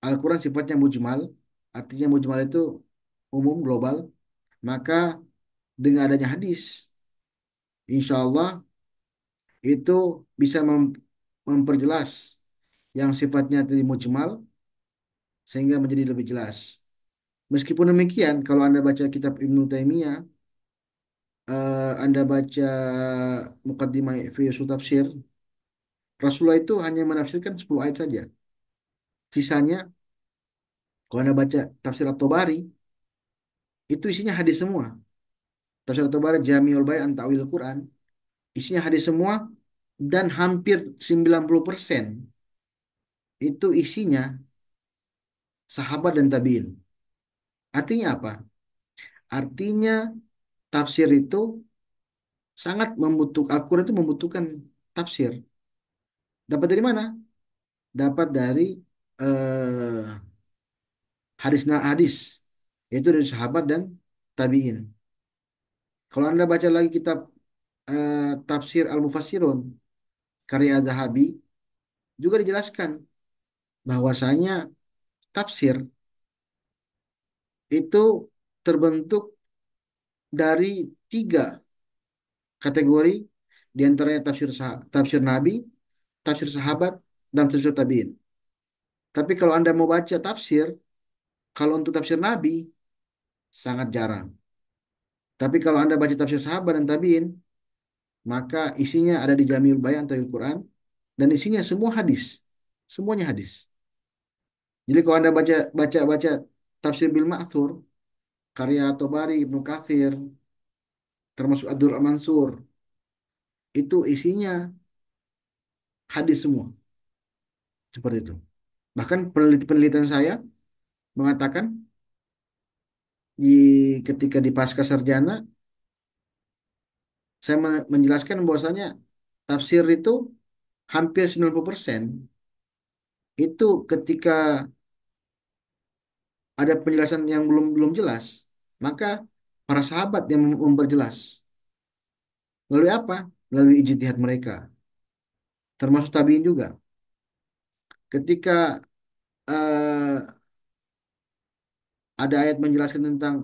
Al-Quran sifatnya mujmal, artinya mujmal itu umum global. Maka dengan adanya hadis, insya Allah itu bisa memperjelas yang sifatnya tadi mujmal sehingga menjadi lebih jelas. Meskipun demikian, kalau Anda baca kitab Ibnu Taimiyah, Anda baca Muqaddimah fi Ushul Tafsir, Rasulullah itu hanya menafsirkan 10 ayat saja. Sisanya, kalau Anda baca tafsir At-Tabari, itu isinya hadis semua. Tafsir At-Tabari Jami'ul Bayan Ta'wil Quran, isinya hadis semua dan hampir 90% itu isinya sahabat dan tabi'in. Artinya apa? Artinya tafsir itu sangat membutuhkan, Al-Quran itu membutuhkan tafsir. Dapat dari mana? Dapat dari eh, hadis, yaitu dari sahabat dan tabi'in. Kalau Anda baca lagi kitab Tafsir Al-Mufassirun karya Az-Zahabi juga dijelaskan bahwasanya tafsir itu terbentuk dari 3 kategori, di antaranya tafsir Nabi, tafsir sahabat, dan tafsir tabi'in. Tapi kalau Anda mau baca tafsir, kalau untuk tafsir Nabi sangat jarang. Tapi kalau Anda baca tafsir sahabat dan tabi'in, maka isinya ada di Jamiul Bayan Tafsir Quran dan isinya semua hadis. Semuanya hadis. Jadi kalau Anda baca tafsir Bil Ma'thur karya Tobari, Ibnu Katsir, termasuk Ad-Durr Mansur, itu isinya hadis semua. Seperti itu. Bahkan penelitian saya mengatakan di ketika di pasca sarjana saya menjelaskan bahwasanya tafsir itu hampir 90% itu ketika ada penjelasan yang belum belum jelas, maka para sahabat yang memperjelas. Melalui apa? Melalui ijtihad mereka, termasuk tabiin juga. Ketika eh, ada ayat menjelaskan tentang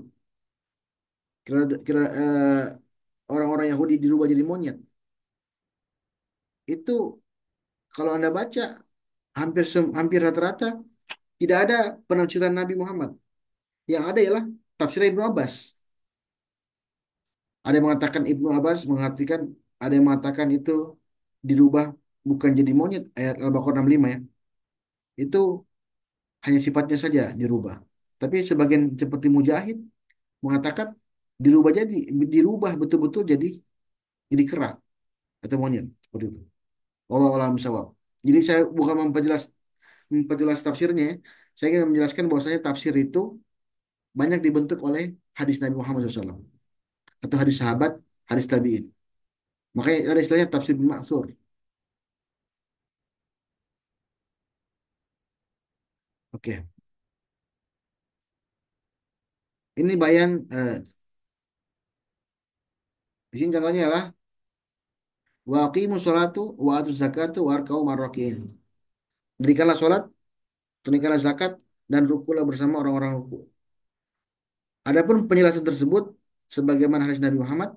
orang-orang Yahudi dirubah jadi monyet, itu kalau Anda baca hampir rata-rata tidak ada penafsiran Nabi Muhammad. Yang ada ialah tafsir Ibnu Abbas. Ada yang mengatakan Ibnu Abbas mengartikan, ada yang mengatakan itu dirubah bukan jadi monyet, ayat Al-Baqarah 65 ya. Itu hanya sifatnya saja dirubah. Tapi sebagian seperti Mujahid mengatakan dirubah betul-betul jadi kera atau monyet seperti itu. Allah alam bisawab. Jadi saya bukan memperjelas tafsirnya, ya. Saya ingin menjelaskan bahwasanya tafsir itu banyak dibentuk oleh hadis Nabi Muhammad SAW atau hadis sahabat, hadis tabiin. Makanya ada istilahnya tafsir bil ma'thur. Oke, ini bayan di sini contohnya adalah wa aqimus sholatu wa atuz zakatu warkau marrokin. Berikanlah sholat, tunaikanlah zakat, dan rukulah bersama orang-orang ruku. Adapun penjelasan tersebut, sebagaimana hadis Nabi Muhammad,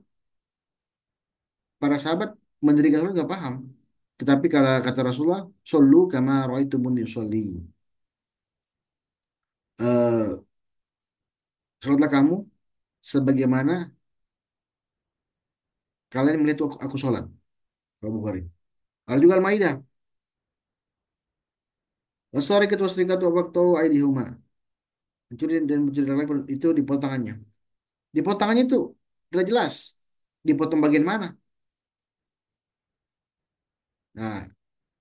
para sahabat mendirikan sholat nggak paham. Tetapi kalau kata Rasulullah, "Shollu kama ra'aitumuni usolli." Eh, Sholatlah kamu sebagaimana kalian melihat aku sholat. Al Bukhari. Ada juga Al-Maidah. Wasariqatu wasriqatu waqta'u aydihuma. Mencuri dan mencuri lagi itu dipotong tangannya. Dipotong tangannya itu tidak jelas. Dipotong bagian mana? Nah,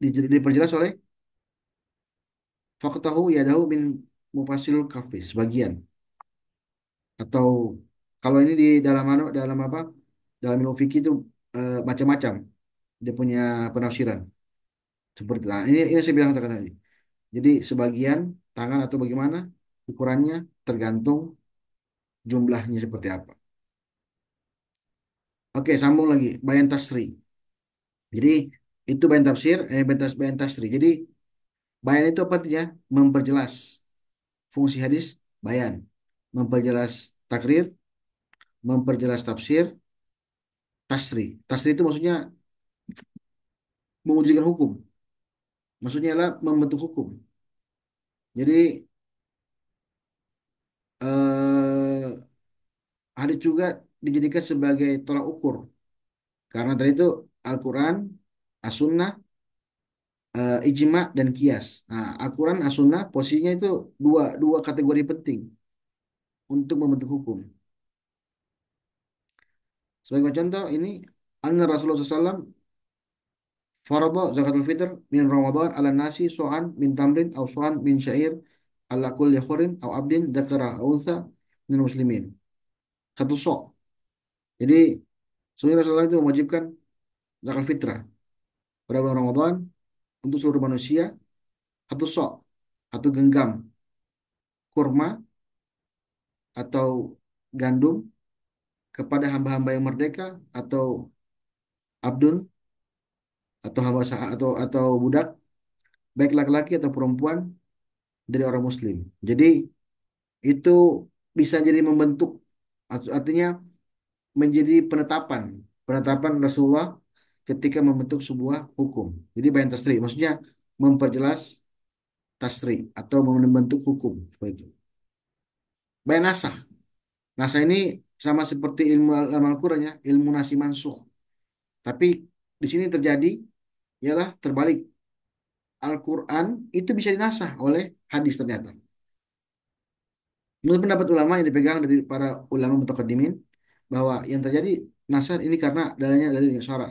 diperjelas oleh faqtahu yadahu min mufasilul kafi sebagian, atau kalau ini di dalam dalam apa? Dalam ilmu fikih itu macam-macam. Dia punya penafsiran. Seperti nah, ini saya bilang tadi. Jadi sebagian tangan atau bagaimana ukurannya tergantung jumlahnya seperti apa. Oke, sambung lagi. Bayan tasri. Jadi itu bayan tafsir, bayan tasri. Jadi bayan itu apa artinya? Memperjelas. Fungsi hadis bayan. Memperjelas takrir, memperjelas tafsir, tasri. Tasri itu maksudnya mewujudkan hukum. Maksudnya adalah membentuk hukum. Jadi eh, hadis juga dijadikan sebagai tolak ukur. Karena tadi itu Al-Quran, As-Sunnah, Ijma, dan Kias. Nah, Al-Quran, As-Sunnah posisinya itu dua kategori penting untuk membentuk hukum. Sebagai contoh ini, Anna Rasulullah SAW farada zakatul fitr min Ramadan ala nasi so'an min tamrin au so'an min syair ala kulli khurin au abdin dzakara au untha min muslimin. Satu so'. Jadi, Sunnah Rasulullah itu mewajibkan zakat fitrah pada bulan Ramadan untuk seluruh manusia satu sok, satu genggam kurma atau gandum kepada hamba-hamba yang merdeka atau abdun atau atau budak, baik laki-laki atau perempuan dari orang Muslim. Jadi itu bisa jadi membentuk, artinya menjadi penetapan Rasulullah ketika membentuk sebuah hukum. Jadi bayan tasri, maksudnya memperjelas tasri atau membentuk hukum seperti itu. Bayan nasah. Nasah ini sama seperti ilmu Al-Quran ya, ilmu nasi mansuh. Tapi di sini terjadi ialah terbalik. Al-Quran itu bisa dinasah oleh hadis ternyata. Menurut pendapat ulama yang dipegang dari para ulama mutaqaddimin bahwa yang terjadi nasah ini karena dari syara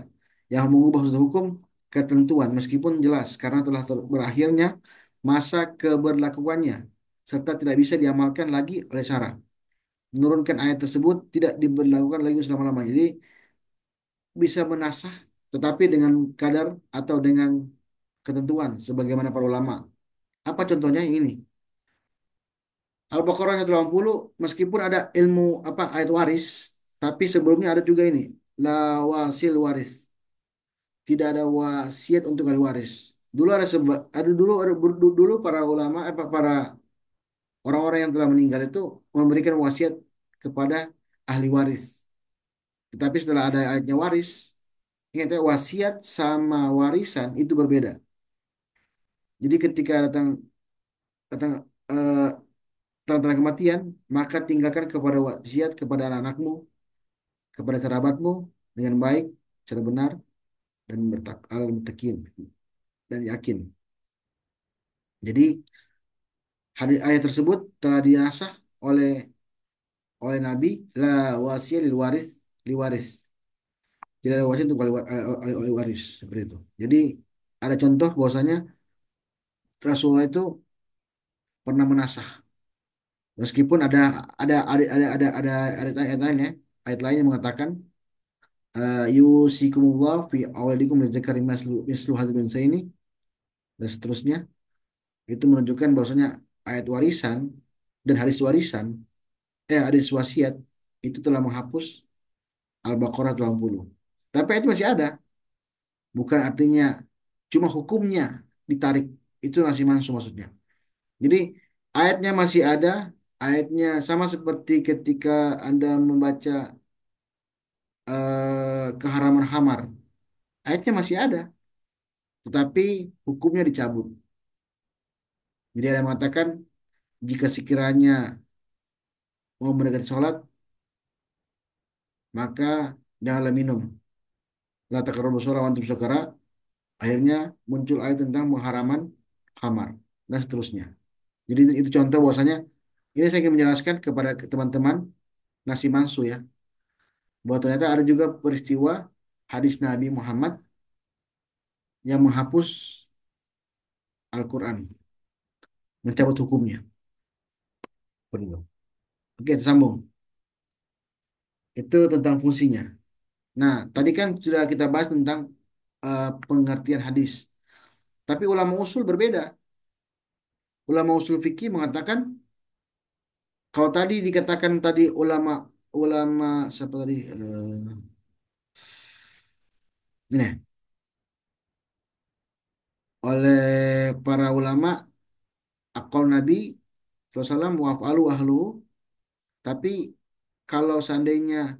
yang mengubah suatu hukum ketentuan meskipun jelas karena telah berakhirnya masa keberlakuannya serta tidak bisa diamalkan lagi oleh syara. Menurunkan ayat tersebut tidak diberlakukan lagi selama-lamanya. Jadi bisa menasah tetapi dengan kadar atau dengan ketentuan sebagaimana para ulama. Apa contohnya yang ini? Al-Baqarah 180 meskipun ada ilmu apa ayat waris, tapi sebelumnya ada juga ini la wasil waris. Tidak ada wasiat untuk ahli waris. Dulu dulu para ulama para orang-orang yang telah meninggal itu memberikan wasiat kepada ahli waris. Tetapi setelah ada ayatnya waris, ingat ya wasiat sama warisan itu berbeda. Jadi ketika datang datang eh, tanda-tanda kematian, maka tinggalkan kepada wasiat kepada anak-anakmu, kepada kerabatmu dengan baik, secara benar dan bertakin dan yakin. Jadi hadis ayat tersebut telah dinasah oleh Nabi la wasiyah lil waris li waris. Tidak ada wasiat untuk ahli waris seperti itu. Jadi ada contoh bahwasanya Rasulullah itu pernah menasah meskipun ada ayat lainnya ayat lain yang mengatakan yusikumullah fi awalikum lidzakari mislu hadzal unsayaini dan seterusnya itu menunjukkan bahwasanya ayat warisan dan warisan hadis wasiat itu telah menghapus Al-Baqarah 80. Tapi itu masih ada, bukan artinya cuma hukumnya ditarik. Itu masih mansuh maksudnya. Jadi ayatnya masih ada, ayatnya sama seperti ketika Anda membaca keharaman khamar. Ayatnya masih ada, tetapi hukumnya dicabut. Jadi ada yang mengatakan jika sekiranya mau mendekati sholat, maka janganlah minum. La taqrabu sholat wa antum sukara. Akhirnya muncul ayat tentang pengharaman khamar dan seterusnya. Jadi itu contoh bahwasanya ini saya ingin menjelaskan kepada teman-teman nasi mansu ya, bahwa ternyata ada juga peristiwa hadis Nabi Muhammad yang menghapus Al-Quran, mencabut hukumnya. Begitu. Oke, sambung. Itu tentang fungsinya. Nah, tadi kan sudah kita bahas tentang pengertian hadis. Tapi ulama usul berbeda. Ulama usul fikih mengatakan kalau tadi dikatakan tadi ulama ulama siapa tadi ini oleh para ulama akal Nabi SAW wa'afalu ahlu. Tapi kalau seandainya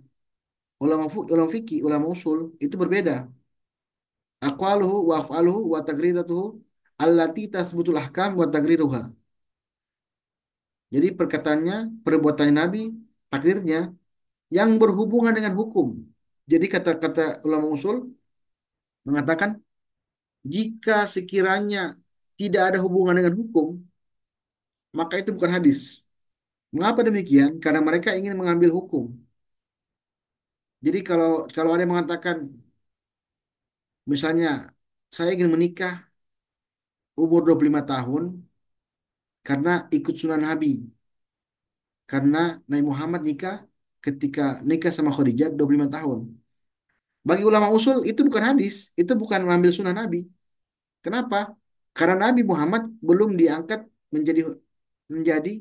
ulama fikih, ulama usul itu berbeda. Aqwaluhu wa af'aluhu wa taqridatuhu allati tasbutul ahkam wa taqriruha. Jadi perkataannya, perbuatan Nabi, takdirnya yang berhubungan dengan hukum. Jadi kata-kata ulama usul mengatakan jika sekiranya tidak ada hubungan dengan hukum, maka itu bukan hadis. Mengapa demikian? Karena mereka ingin mengambil hukum. Jadi kalau kalau ada yang mengatakan misalnya saya ingin menikah umur 25 tahun karena ikut sunnah Nabi. Karena Nabi Muhammad ketika nikah sama Khadijah 25 tahun. Bagi ulama usul itu bukan hadis, itu bukan mengambil sunnah Nabi. Kenapa? Karena Nabi Muhammad belum diangkat menjadi menjadi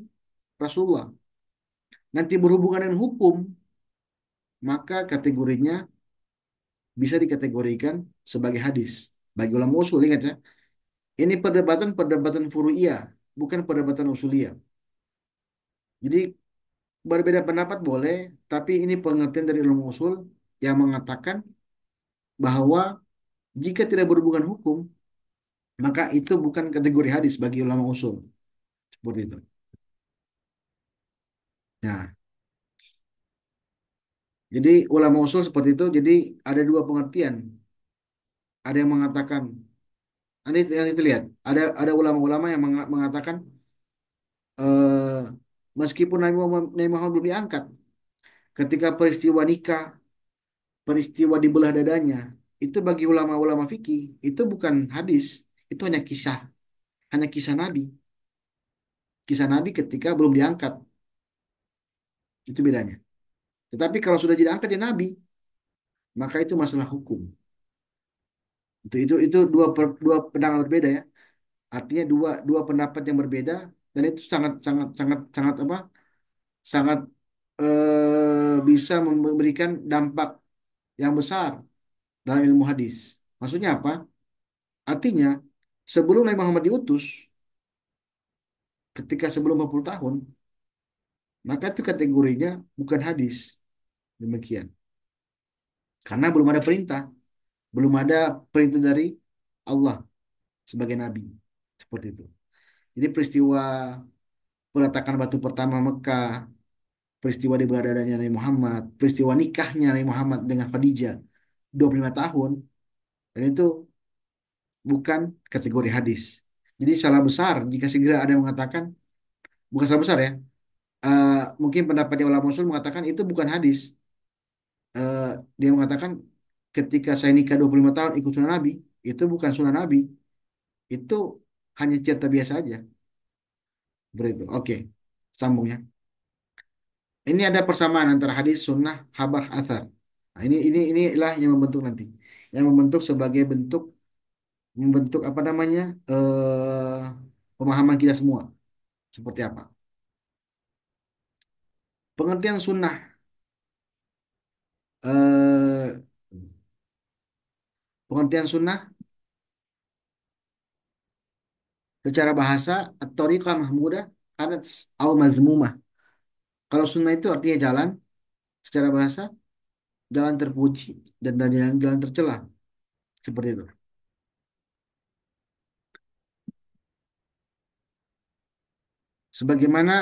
Rasulullah. Nanti berhubungan dengan hukum, maka kategorinya bisa dikategorikan sebagai hadis. Bagi ulama usul, ingat ya, ini perdebatan furu'iyah, bukan perdebatan usuliyah. Jadi berbeda pendapat boleh, tapi ini pengertian dari ulama usul yang mengatakan bahwa jika tidak berhubungan hukum, maka itu bukan kategori hadis bagi ulama usul. Seperti itu. Nah, jadi ulama usul seperti itu. Jadi ada dua pengertian. Ada yang mengatakan, nanti yang itu lihat, ada ulama-ulama yang mengatakan eh, meskipun Nabi Muhammad belum diangkat, ketika peristiwa nikah, peristiwa di belah dadanya, itu bagi ulama-ulama fikih itu bukan hadis, itu hanya kisah Nabi, kisah Nabi ketika belum diangkat, itu bedanya. Tetapi kalau sudah diangkat jadi Nabi, maka itu masalah hukum. Itu dua pandangan berbeda ya. Artinya dua dua pendapat yang berbeda dan itu sangat sangat sangat sangat apa? Sangat bisa memberikan dampak yang besar dalam ilmu hadis. Maksudnya apa? Artinya sebelum Nabi Muhammad diutus, ketika sebelum 40 tahun, maka itu kategorinya bukan hadis. Demikian. Karena belum ada perintah, belum ada perintah dari Allah sebagai nabi. Seperti itu. Jadi peristiwa peletakan batu pertama Mekah, peristiwa di beradanya Nabi Muhammad, peristiwa nikahnya Nabi Muhammad dengan Khadijah 25 tahun, dan itu bukan kategori hadis. Jadi salah besar jika segera ada yang mengatakan, bukan salah besar ya, eh, mungkin pendapatnya ulama usul mengatakan itu bukan hadis. Eh, dia mengatakan ketika saya nikah 25 tahun ikut sunnah Nabi, itu bukan sunnah Nabi, itu hanya cerita biasa aja. Begitu. Oke, sambung ya. Ini ada persamaan antara hadis, sunnah, khabar, athar. Nah, inilah yang membentuk nanti, yang membentuk sebagai bentuk membentuk apa namanya pemahaman kita semua seperti apa. Pengertian sunnah, eh, pengertian sunnah secara bahasa at-thariqah mahmudah kanat au mazmumah. Kalau sunnah itu artinya jalan secara bahasa, jalan terpuji dan jalan tercela seperti itu. Sebagaimana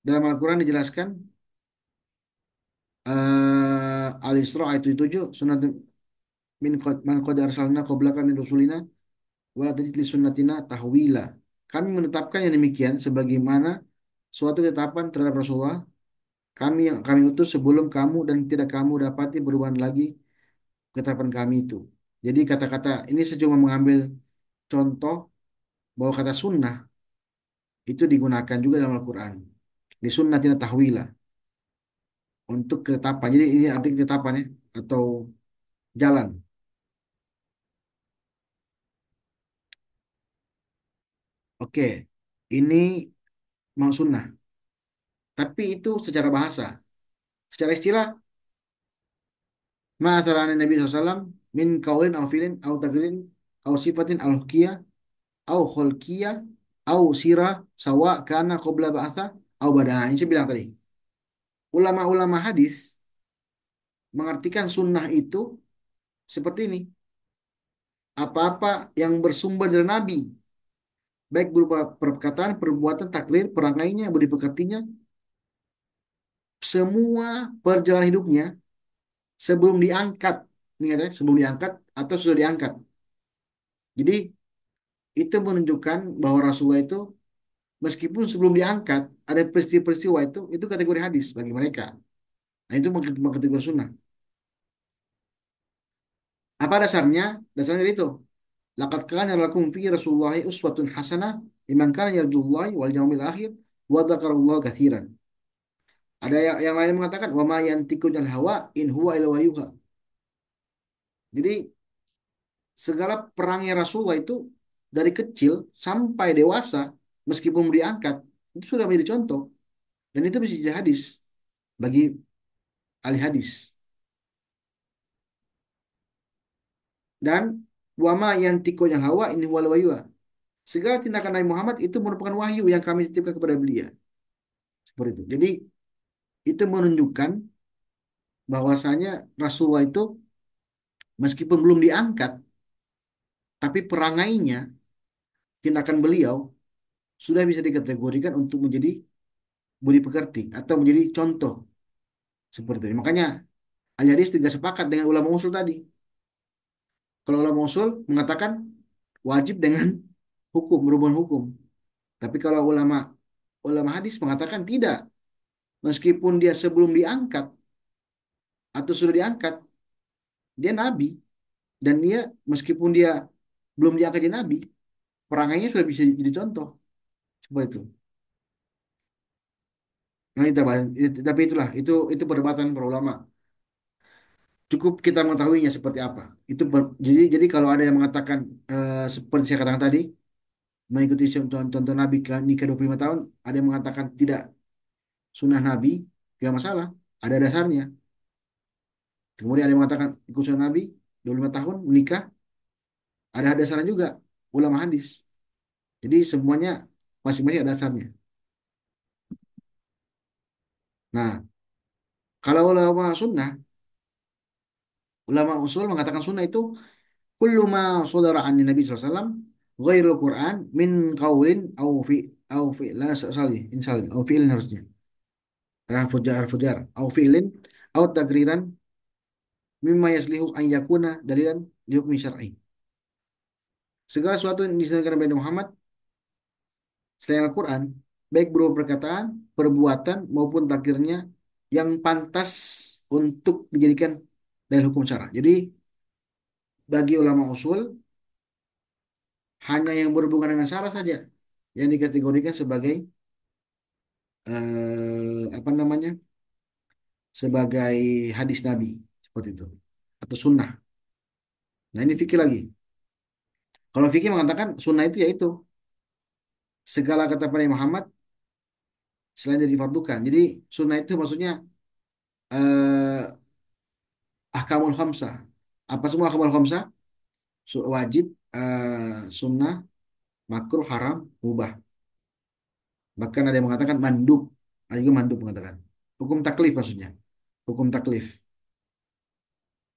dalam Al-Quran dijelaskan Al-Isra ayat 7 sunnah man qad arsalna qablaka min rusulina wala tajid li sunnatina tahwila. Kami menetapkan yang demikian sebagaimana suatu ketetapan terhadap Rasulullah yang kami utus sebelum kamu dan tidak kamu dapati perubahan lagi ketetapan kami itu. Jadi kata-kata ini saya cuma mengambil contoh bahwa kata sunnah itu digunakan juga dalam Al-Quran. Di sunnatina tahwila untuk ketetapan. Jadi ini arti ketetapan ya atau jalan. Oke, ini mau sunnah. Tapi itu secara bahasa. Secara istilah, ma'atharani Nabi SAW min kaulin au filin au tagrin au sifatin al hukiyah au khulkiyah au sirah sawa kana qabla ba'atha au bada'a. Ini saya bilang tadi. Ulama-ulama hadis mengartikan sunnah itu seperti ini. Apa-apa yang bersumber dari Nabi, baik berupa perkataan, perbuatan, takrir, perangainya, budi pekertinya, semua perjalanan hidupnya sebelum diangkat, ingat ya, sebelum diangkat atau sudah diangkat. Jadi itu menunjukkan bahwa Rasulullah itu meskipun sebelum diangkat ada peristiwa-peristiwa itu kategori hadis bagi mereka. Nah itu kategori sunnah. Apa dasarnya? Dasarnya dari itu. Laqad kana lakum fi Rasulillahi uswatun hasanah liman kana yarjullahi wal yaumil akhir wa dzakarallaha katsiran. Ada yang lain mengatakan wa ma yantiqu anil hawa in huwa illa wahyuha. Jadi segala perangnya Rasulullah itu dari kecil sampai dewasa meskipun diangkat itu sudah menjadi contoh dan itu bisa jadi hadis bagi ahli hadis. Dan wama yang tikonya hawa ini wal wahyu. Segala tindakan Nabi Muhammad itu merupakan wahyu yang kami titipkan kepada beliau. Seperti itu. Jadi itu menunjukkan bahwasanya Rasulullah itu meskipun belum diangkat, tapi perangainya, tindakan beliau sudah bisa dikategorikan untuk menjadi budi pekerti atau menjadi contoh seperti itu. Makanya ahli hadis tidak sepakat dengan ulama usul tadi. Kalau ulama usul mengatakan wajib dengan hukum, berhubungan hukum. Tapi kalau ulama ulama hadis mengatakan tidak. Meskipun dia sebelum diangkat atau sudah diangkat, dia nabi dan dia meskipun dia belum diangkat jadi nabi, perangainya sudah bisa jadi contoh seperti itu. Nah, tapi itulah itu perdebatan para ulama. Cukup kita mengetahuinya seperti apa. Jadi kalau ada yang mengatakan seperti saya katakan tadi mengikuti contoh Nabi nikah 25 tahun, ada yang mengatakan tidak sunnah Nabi, tidak masalah, ada dasarnya. Kemudian ada yang mengatakan ikut sunnah Nabi 25 tahun menikah, ada dasarnya juga ulama hadis. Jadi semuanya masing-masing ada dasarnya. Nah, kalau ulama usul mengatakan sunnah itu kullu ma sadara an Nabi SAW ghairul Quran min qaulin au fi la sorry ini salah au fi'lin harusnya al-fujar au fi'lin au takriran mimma yaslihu an yakuna dalilan li hukmi syar'i. Segala sesuatu yang disampaikan Nabi Muhammad selain Al-Quran, baik berupa perkataan, perbuatan maupun takdirnya yang pantas untuk dijadikan dalil hukum syara. Jadi bagi ulama usul hanya yang berhubungan dengan syara saja yang dikategorikan sebagai apa namanya? Sebagai hadis Nabi seperti itu atau sunnah. Nah ini fikih lagi. Kalau fikih mengatakan sunnah itu yaitu segala kata Nabi Muhammad selain dari difardukan. Jadi sunnah itu maksudnya eh, ahkamul khamsah. Apa semua ahkamul khamsah? Wajib, sunnah, makruh, haram, mubah. Bahkan ada yang mengatakan mandub. Ada juga mandub mengatakan. Hukum taklif maksudnya. Hukum taklif.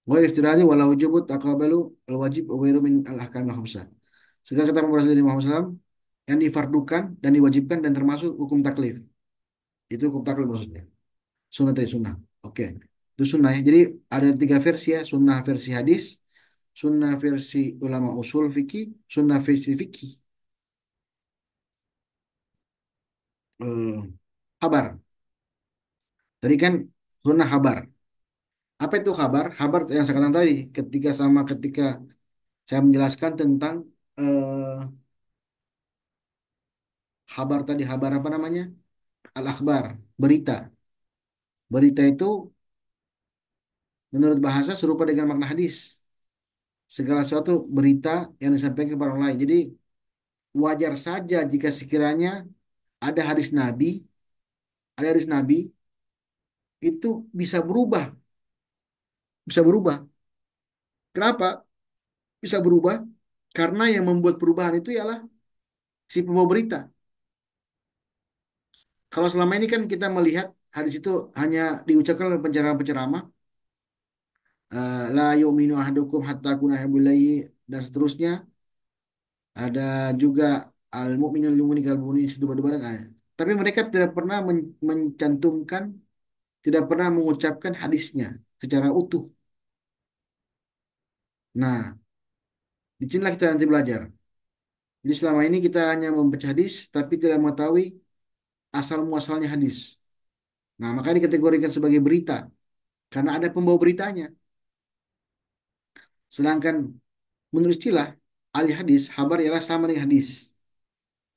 Wa iftirani walau jubut aqabalu al-wajib wa ghairu min al-ahkamil khamsah. Segala kata Rasul dari Muhammad SAW yang difardukan dan diwajibkan dan termasuk hukum taklif. Itu hukum taklif maksudnya. Sunnah dari sunnah. Oke. Itu sunnah ya. Jadi ada tiga versi ya. Sunnah versi hadis, sunnah versi ulama usul fikih, sunnah versi fikih. Kabar. Tadi kan sunnah kabar. Apa itu kabar? Kabar yang saya katakan tadi, ketika saya menjelaskan tentang eh, kabar tadi, kabar apa namanya? Al-akhbar, berita. Berita itu menurut bahasa serupa dengan makna hadis. Segala sesuatu berita yang disampaikan kepada orang lain. Jadi wajar saja jika sekiranya ada hadis Nabi, ada hadis Nabi itu bisa berubah, bisa berubah. Kenapa bisa berubah? Karena yang membuat perubahan itu ialah si pembawa berita. Kalau selama ini kan kita melihat hadis itu hanya diucapkan oleh penceramah-penceramah, la yu'minu ahadukum hatta kuna billahi dan seterusnya. Ada juga al mu'minul mu'min kal mu'min itu barang. Tapi mereka tidak pernah mencantumkan, tidak pernah mengucapkan hadisnya secara utuh. Nah, di sinilah kita nanti belajar. Jadi selama ini kita hanya membaca hadis, tapi tidak mengetahui asal muasalnya hadis. Nah, makanya dikategorikan sebagai berita, karena ada pembawa beritanya. Sedangkan menurut istilah ahli hadis, habar ialah sama dengan hadis.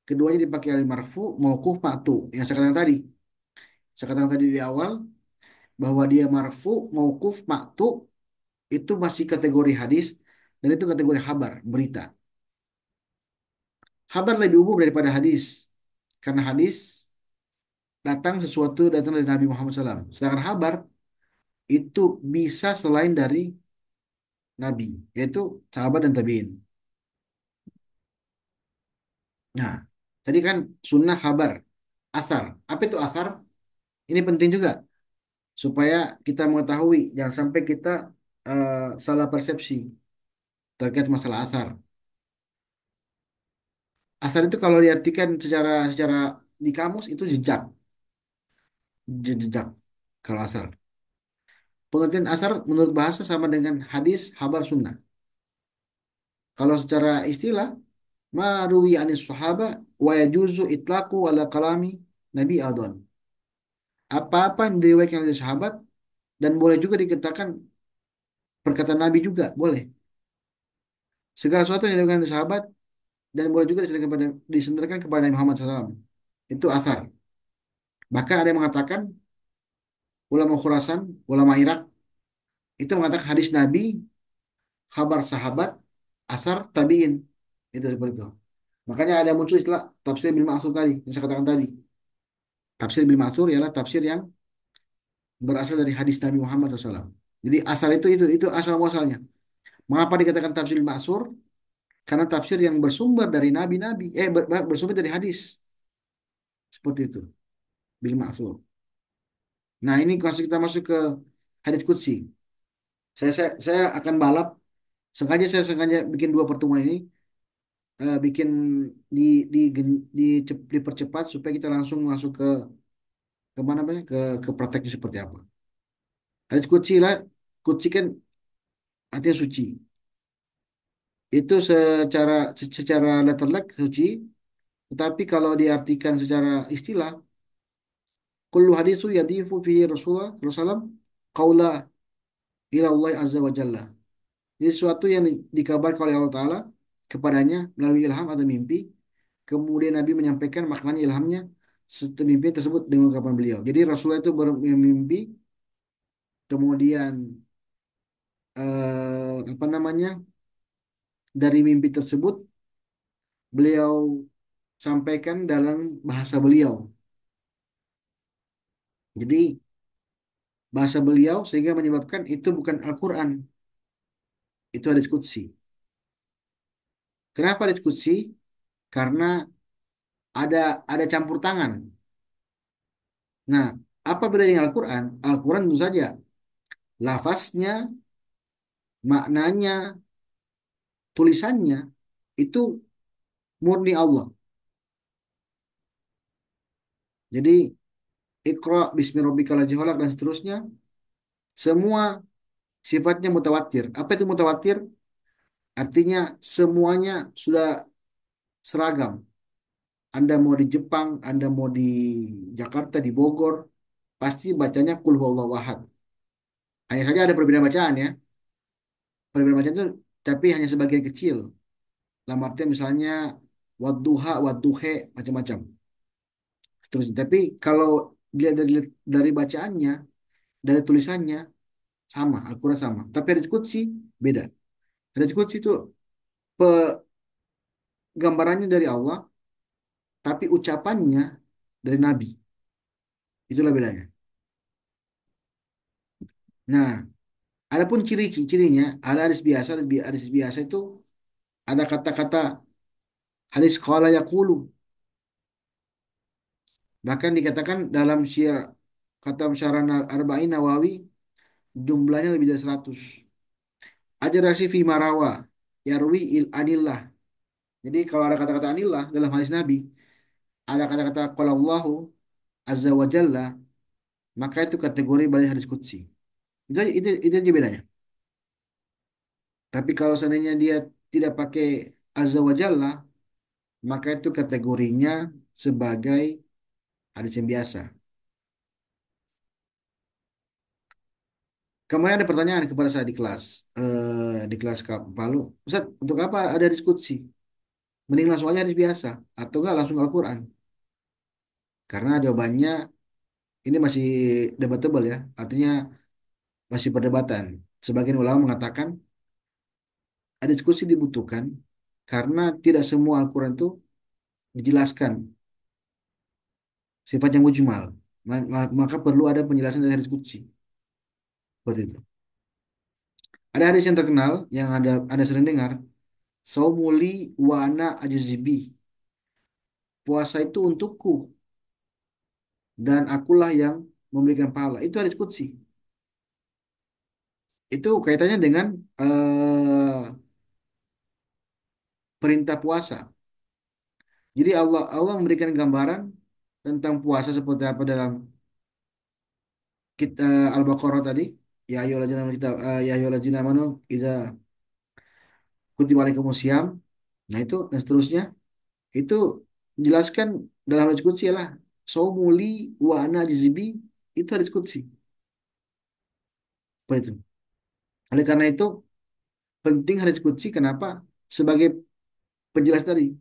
Keduanya dipakai ahli marfu, mauquf, ma'tu. Yang saya katakan tadi. Saya katakan tadi di awal, bahwa dia marfu, mauquf, ma'tu, itu masih kategori hadis, dan itu kategori habar, berita. Habar lebih umum daripada hadis. Karena hadis datang dari Nabi Muhammad SAW. Sedangkan habar itu bisa selain dari Nabi, yaitu sahabat dan tabi'in. Nah, tadi kan sunnah kabar, asar. Apa itu asar? Ini penting juga supaya kita mengetahui, jangan sampai kita eh, salah persepsi terkait masalah asar. Asar itu kalau diartikan secara secara di kamus itu jejak, jejak kalau asar. Pengertian asar menurut bahasa sama dengan hadis, habar, sunnah. Kalau secara istilah, ma ruwi anis sahaba wa yajuzu itlaqu ala kalami Nabi Adon. Apa-apa yang diriwayatkan oleh sahabat dan boleh juga dikatakan perkataan Nabi juga boleh. Segala sesuatu yang diriwayatkan oleh sahabat dan boleh juga disandarkan kepada Nabi Muhammad SAW. Itu asar. Bahkan ada yang mengatakan ulama Khurasan, ulama Irak itu mengatakan hadis Nabi, kabar sahabat, asar tabiin. Itu seperti itu. Makanya ada muncul istilah tafsir bil ma'thur tadi, yang saya katakan tadi. Tafsir bil ma'thur ialah tafsir yang berasal dari hadis Nabi Muhammad SAW. Jadi asal itu asal muasalnya. Mengapa dikatakan tafsir bil ma'thur? Karena tafsir yang bersumber dari nabi-nabi, bersumber dari hadis. Seperti itu, bil ma'thur. Nah, ini masuk kita masuk ke hadis qudsi. Saya akan balap. Saya sengaja bikin dua pertemuan ini, bikin di di dipercepat supaya kita langsung masuk ke mana Pak? Ke prakteknya seperti apa. Hadis qudsi lah, qudsi kan artinya suci. Itu secara letterlek suci, tetapi kalau diartikan secara istilah, kullu hadisu yadifu fihi Rasulullah qaula ila Allah azza wa jalla. Jadi sesuatu yang dikabarkan oleh Allah Ta'ala kepadanya melalui ilham atau mimpi, kemudian Nabi menyampaikan maknanya ilhamnya setelah mimpi tersebut dengan ungkapan beliau. Jadi Rasulullah itu bermimpi, kemudian apa namanya, dari mimpi tersebut beliau sampaikan dalam bahasa beliau. Jadi bahasa beliau sehingga menyebabkan itu bukan Al-Quran, itu hadis qudsi. Kenapa hadis qudsi? Karena ada campur tangan. Nah, apa bedanya Al-Quran? Al-Quran tentu saja lafaznya, maknanya, tulisannya itu murni Allah. Jadi Iqra bismi rabbikal ladzi khalaq dan seterusnya semua sifatnya mutawatir. Apa itu mutawatir? Artinya semuanya sudah seragam. Anda mau di Jepang, Anda mau di Jakarta, di Bogor, pasti bacanya Qul huwallahu ahad. Hanya saja ada perbedaan bacaan ya. Perbedaan bacaan itu tapi hanya sebagian kecil. Dalam artian misalnya wadduha, wadduhe, macam-macam. Seterusnya. Tapi kalau dia dari bacaannya, dari tulisannya sama, Al-Quran sama. Tapi hadits qudsi beda. Hadits qudsi itu gambarannya dari Allah, tapi ucapannya dari Nabi. Itulah bedanya. Nah, adapun ciri-cirinya, ada hadis biasa itu ada kata-kata hadis qala yaqulu. Bahkan dikatakan dalam syiar kata Syarana Arba'in Nawawi jumlahnya lebih dari 100. Ajarasi fi marawa yarwi anillah. Jadi kalau ada kata-kata anillah dalam hadis Nabi, ada kata-kata qala Allahu azza wa jalla, maka itu kategori balik hadis qudsi. Itu aja bedanya. Tapi kalau seandainya dia tidak pakai azza wa jalla, maka itu kategorinya sebagai hadis yang biasa. Kemarin ada pertanyaan kepada saya di kelas Palu, Ustaz, untuk apa ada diskusi? Mending langsung aja hadis biasa atau enggak langsung Al-Quran? Karena jawabannya ini masih debatable ya, artinya masih perdebatan. Sebagian ulama mengatakan ada diskusi dibutuhkan karena tidak semua Al-Quran itu dijelaskan sifatnya mujmal. Maka perlu ada penjelasan dari hadis qudsi. Seperti itu. Ada hadis yang terkenal yang ada sering dengar, saumuli wa ana ajzibi. Puasa itu untukku dan akulah yang memberikan pahala. Itu hadis qudsi. Itu kaitannya dengan perintah puasa. Jadi Allah memberikan gambaran tentang puasa seperti apa dalam kita Al-Baqarah tadi. Ya ayyuhalladzina amanu ya ayyuhalladzina amanu idza kutiba alaikumusiyam. Nah itu dan seterusnya itu jelaskan dalam hadis qudsi lah. Saumuli wa ana ajzibi itu hadis qudsi. Seperti itu. Oleh karena itu penting hadis qudsi kenapa? Sebagai penjelas tadi,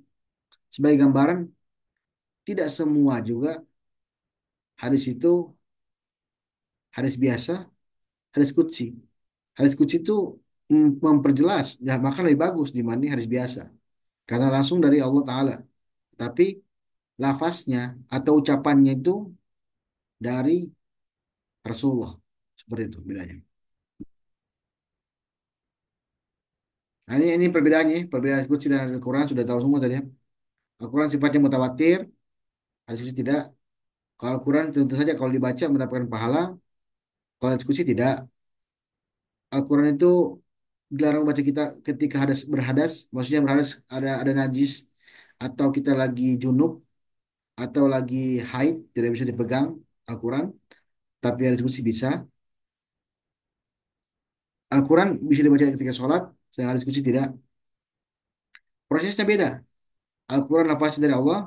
sebagai gambaran tidak semua juga hadis itu hadis biasa, hadis qudsi. Hadis qudsi itu memperjelas, ya, bahkan lebih bagus dibanding hadis biasa. karena langsung dari Allah Ta'ala. Tapi lafaznya atau ucapannya itu dari Rasulullah. Seperti itu bedanya. Nah, ini perbedaannya, perbedaan Al-Qudsi dan Al-Quran sudah tahu semua tadi ya. Al-Quran sifatnya mutawatir, hadis qudsi tidak. Kalau Al-Quran tentu saja kalau dibaca mendapatkan pahala, kalau hadis qudsi tidak. Al-Quran itu dilarang baca kita ketika berhadas, maksudnya berhadas ada najis atau kita lagi junub atau lagi haid tidak bisa dipegang Al-Quran, tapi hadis qudsi bisa. Al-Quran bisa dibaca ketika sholat, sedangkan hadis qudsi tidak. Prosesnya beda. Al-Quran lafaznya dari Allah,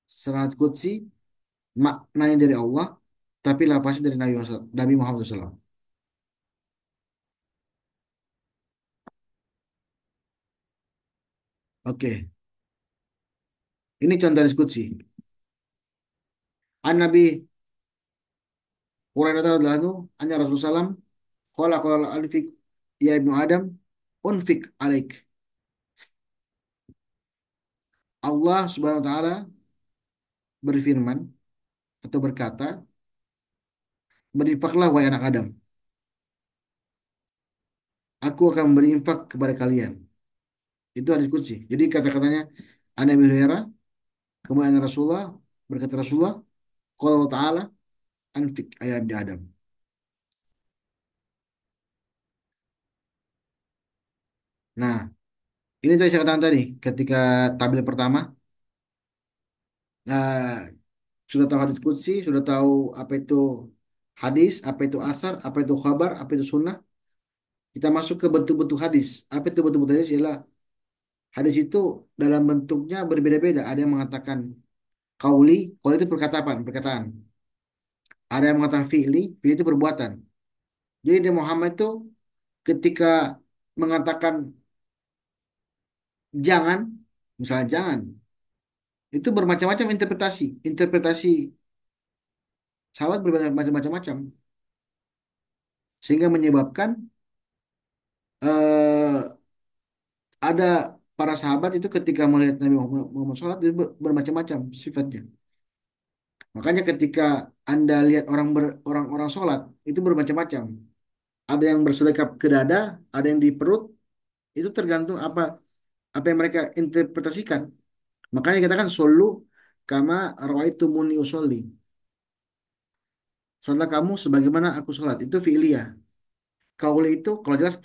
sedangkan hadis qudsi maknanya dari Allah, tapi lafaznya dari Nabi Muhammad SAW. Oke, ini contoh diskusi. An Nabi Hurairah radhiyallahu anhu, anna Rasulullah SAW, qala alifik ya ibnu Adam, unfik alaik. Allah Subhanahu wa taala berfirman atau berkata, berinfaklah wahai anak Adam. Aku akan berinfak kepada kalian. Itu hadis qudsi. Jadi kata-katanya An Nabi Hurairah, kemudian Rasulullah berkata Rasulullah, qala Allah taala anfik ya ibnu Adam. Nah, ini tadi saya katakan tadi ketika tabel pertama, nah, sudah tahu hadis qudsi, sudah tahu apa itu hadis, apa itu asar, apa itu khabar, apa itu sunnah. Kita masuk ke bentuk-bentuk hadis. Apa itu bentuk-bentuk hadis? Ialah hadis itu dalam bentuknya berbeda-beda. Ada yang mengatakan kauli, kauli itu perkataan, perkataan. Ada yang mengatakan fi'li, fi'li itu perbuatan. Jadi Nabi Muhammad itu ketika mengatakan jangan, misalnya jangan, itu bermacam-macam interpretasi. Interpretasi sahabat bermacam-macam. Sehingga menyebabkan eh, ada para sahabat itu ketika melihat Nabi Muhammad sholat itu bermacam-macam sifatnya. Makanya ketika Anda lihat orang-orang sholat itu bermacam-macam. Ada yang bersedekap ke dada, ada yang di perut. Itu tergantung apa yang mereka interpretasikan. Makanya dikatakan solu kama rawaitumuni usolli. Sholatlah kamu sebagaimana aku sholat. Itu fi'liyah. Kauli itu kalau jelas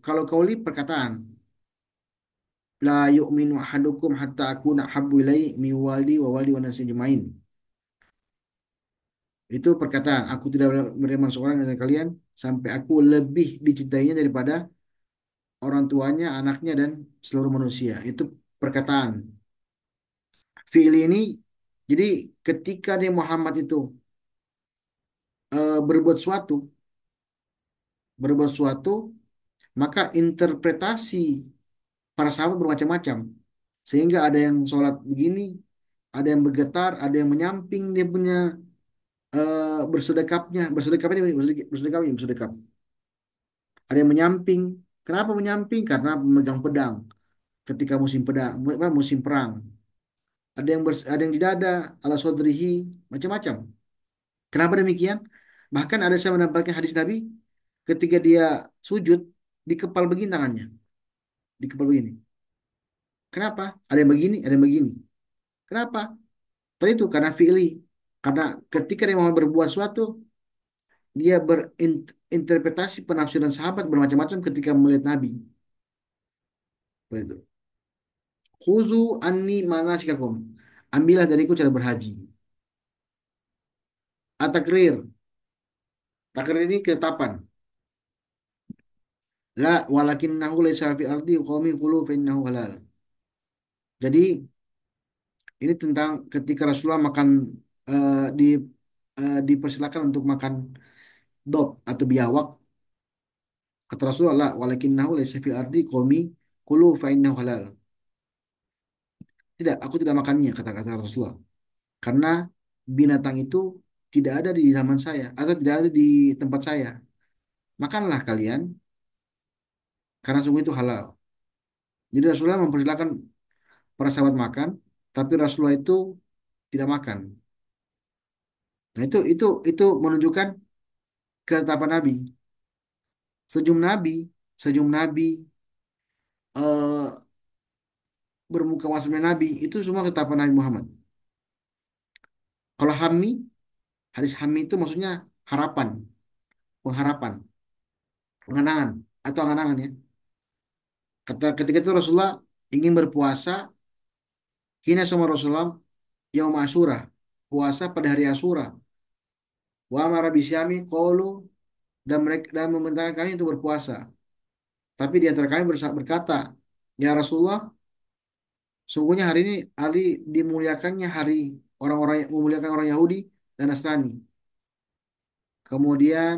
kalau kauli perkataan. La yu'minu ahadukum hatta akuna habbu ilai mi waldi wa waldi wa nasi ajmain. Itu perkataan. Aku tidak beriman seorang dari kalian sampai aku lebih dicintainya daripada orang tuanya, anaknya, dan seluruh manusia. Itu perkataan. Fi'il ini, jadi ketika dia Muhammad itu berbuat berbuat suatu, maka interpretasi para sahabat bermacam-macam. Sehingga ada yang sholat begini, ada yang bergetar, ada yang menyamping dia punya bersedekap. Ada yang menyamping. Kenapa menyamping? Karena memegang pedang ketika musim pedang, musim perang. Ada yang di dada, ala sodrihi, macam-macam. Kenapa demikian? Bahkan ada saya mendapatkan hadis Nabi ketika dia sujud dikepal begini tangannya, dikepal begini. Kenapa? Ada yang begini, ada yang begini. Kenapa? Tadi itu karena fi'li. Karena ketika dia mau berbuat sesuatu, dia berinterpretasi penafsiran sahabat bermacam-macam ketika melihat Nabi. Seperti itu. Khuzu anni manasikakum. Ambillah dariku cara berhaji. Atakrir. Takrir ini ketetapan. La walakinnahu laysa fi ardi qaumi qulu fa innahu halal. Jadi ini tentang ketika Rasulullah makan eh, di dipersilakan untuk makan dop atau biawak. Kata Rasulullah, la walakinnahu laysa fi ardi qaumi qulu fa innahu halal. Tidak, aku tidak makannya kata-kata Rasulullah. Karena binatang itu tidak ada di zaman saya atau tidak ada di tempat saya. Makanlah kalian karena sungguh itu halal. Jadi Rasulullah mempersilahkan para sahabat makan, tapi Rasulullah itu tidak makan. Nah, itu menunjukkan ketetapan Nabi. Senyum Nabi, senyum Nabi, eh, bermuka masuknya Nabi, itu semua ketetapan Nabi Muhammad. Kalau Hammi, hadis Hammi itu maksudnya harapan, pengharapan, pengenangan, atau angan-angan ya. Ketika itu Rasulullah ingin berpuasa, hina sama Rasulullah, yaum Asyura, puasa pada hari Asyura. Wa amara bisyami qalu, dan memerintahkan kami untuk berpuasa. Tapi di antara kami berkata, ya Rasulullah, sungguhnya hari ini hari dimuliakannya hari orang-orang yang memuliakan orang Yahudi dan Nasrani. Kemudian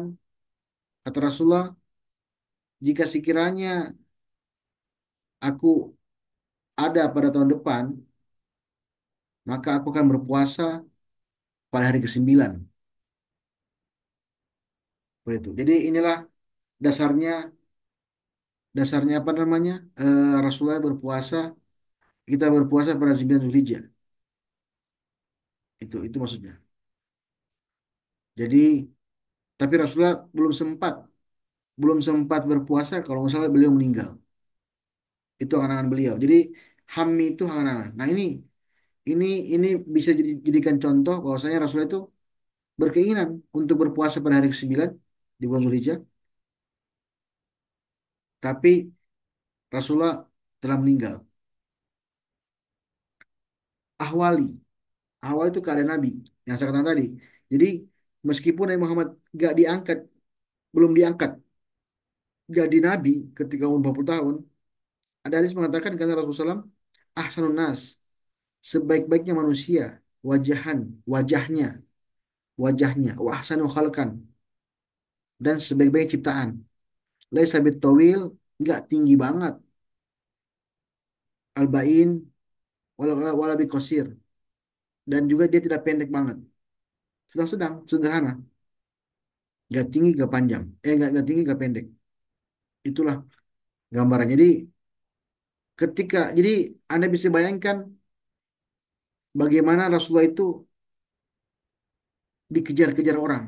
kata Rasulullah, jika sekiranya aku ada pada tahun depan, maka aku akan berpuasa pada hari ke-9. Seperti itu. Jadi inilah dasarnya dasarnya apa namanya? Rasulullah berpuasa, kita berpuasa pada 9 Zulhijjah. Itu maksudnya. Jadi tapi Rasulullah belum sempat berpuasa kalau misalnya beliau meninggal. Itu angan-angan beliau. Jadi Hammi itu angan-angan. Nah, ini ini bisa jadikan contoh bahwasanya Rasulullah itu berkeinginan untuk berpuasa pada hari ke-9 di bulan Zulhijjah, tapi Rasulullah telah meninggal. Ahwali, Ahwali itu keadaan Nabi yang saya katakan tadi. Jadi meskipun Nabi Muhammad gak diangkat, belum diangkat jadi Nabi ketika umur 40 tahun, ada hadis mengatakan karena Rasulullah SAW, ahsanun nas, sebaik-baiknya manusia, wajahan, wajahnya, wajahnya, wa ahsanu khalqan, dan sebaik-baik ciptaan. Laisa bitawil, nggak tinggi banget. Albain, wala bikosir. Dan juga dia tidak pendek banget. Sedang-sedang, sederhana. Nggak tinggi, nggak panjang. Nggak tinggi, nggak pendek. Itulah gambaran. Jadi Anda bisa bayangkan bagaimana Rasulullah itu dikejar-kejar orang.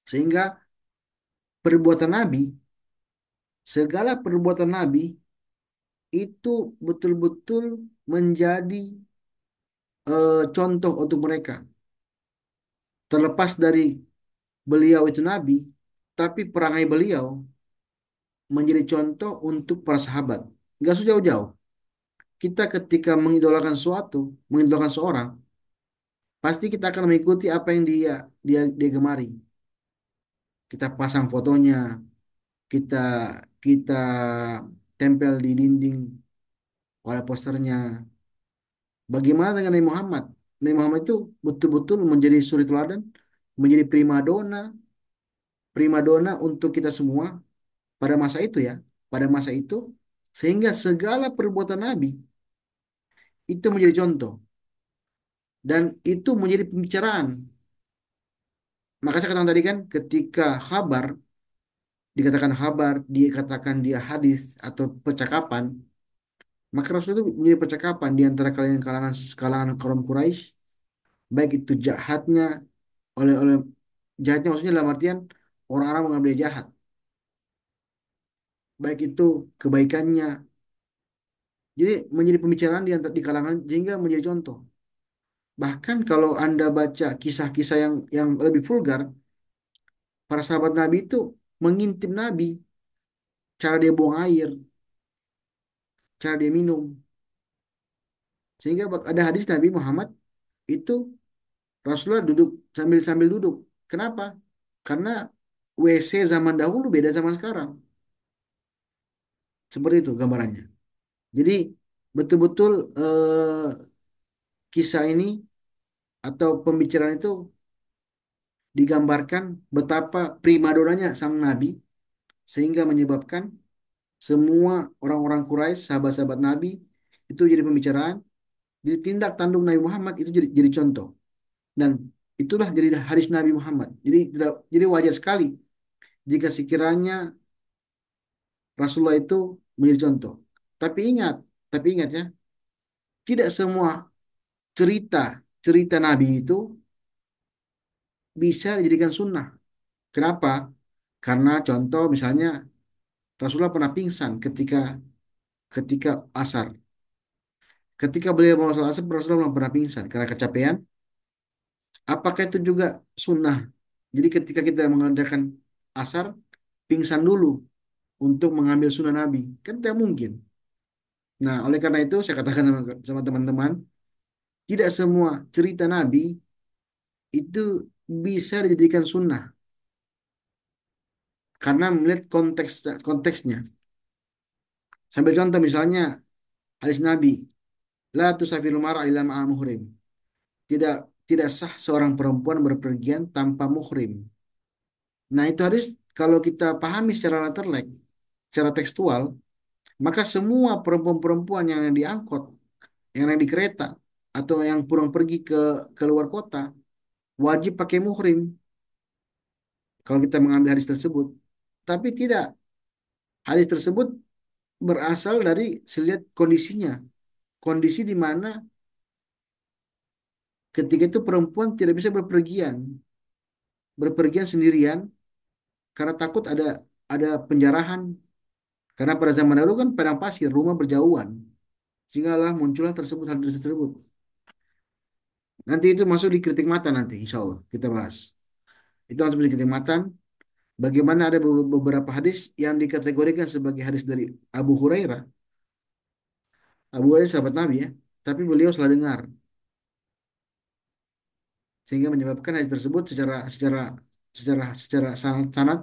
Sehingga perbuatan Nabi, segala perbuatan Nabi itu betul-betul menjadi contoh untuk mereka. Terlepas dari beliau itu Nabi, tapi perangai beliau menjadi contoh untuk para sahabat. Nggak sejauh-jauh. Kita ketika mengidolakan seorang, pasti kita akan mengikuti apa yang dia gemari. Kita pasang fotonya, kita kita tempel di dinding pada posternya. Bagaimana dengan Nabi Muhammad? Nabi Muhammad itu betul-betul menjadi suri teladan, menjadi primadona untuk kita semua pada masa itu ya, pada masa itu, sehingga segala perbuatan Nabi itu menjadi contoh dan itu menjadi pembicaraan. Maka saya katakan tadi kan, ketika dikatakan dia hadis atau percakapan, maka Rasul itu menjadi percakapan di antara kalangan kalangan kaum Quraisy, baik itu jahatnya oleh jahatnya maksudnya dalam artian orang-orang mengambil dia jahat, baik itu kebaikannya. Jadi menjadi pembicaraan di kalangan sehingga menjadi contoh. Bahkan kalau Anda baca kisah-kisah yang lebih vulgar, para sahabat Nabi itu mengintip Nabi, cara dia buang air, cara dia minum. Sehingga ada hadis Nabi Muhammad itu Rasulullah duduk sambil sambil duduk. Kenapa? Karena WC zaman dahulu beda zaman sekarang. Seperti itu gambarannya. Jadi betul-betul kisah ini atau pembicaraan itu digambarkan betapa primadonanya sang Nabi sehingga menyebabkan semua orang-orang Quraisy, sahabat-sahabat Nabi itu jadi pembicaraan, jadi tindak tanduk Nabi Muhammad itu jadi contoh dan itulah jadi hadis Nabi Muhammad. Jadi wajar sekali jika sekiranya Rasulullah itu menjadi contoh. Tapi ingat, tapi ingat ya, tidak semua cerita cerita Nabi itu bisa dijadikan sunnah. Kenapa? Karena contoh misalnya Rasulullah pernah pingsan ketika ketika asar. Ketika beliau mau sholat asar, Rasulullah belum pernah pingsan karena kecapean. Apakah itu juga sunnah? Jadi ketika kita mengadakan asar, pingsan dulu untuk mengambil sunnah Nabi. Kan tidak mungkin. Nah, oleh karena itu saya katakan sama teman-teman, tidak semua cerita Nabi itu bisa dijadikan sunnah karena melihat konteksnya. Sambil contoh misalnya hadis Nabi, la tusafirul mar'a illa ma'a muhrim. Tidak tidak sah seorang perempuan berpergian tanpa muhrim. Nah, itu hadis kalau kita pahami secara letterlek, secara tekstual, maka semua perempuan-perempuan yang diangkut, yang ada di kereta atau yang pulang pergi ke luar kota wajib pakai muhrim kalau kita mengambil hadis tersebut. Tapi tidak, hadis tersebut berasal dari selihat kondisinya. Kondisi di mana ketika itu perempuan tidak bisa berpergian sendirian karena takut ada penjarahan. Karena pada zaman dahulu kan padang pasir, rumah berjauhan. Sehinggalah muncullah hadis tersebut. Nanti itu masuk di kritik mata nanti, insya Allah kita bahas. Itu masuk di kritik mata. Bagaimana ada beberapa hadis yang dikategorikan sebagai hadis dari Abu Hurairah. Abu Hurairah sahabat Nabi ya, tapi beliau salah dengar sehingga menyebabkan hadis tersebut secara sanad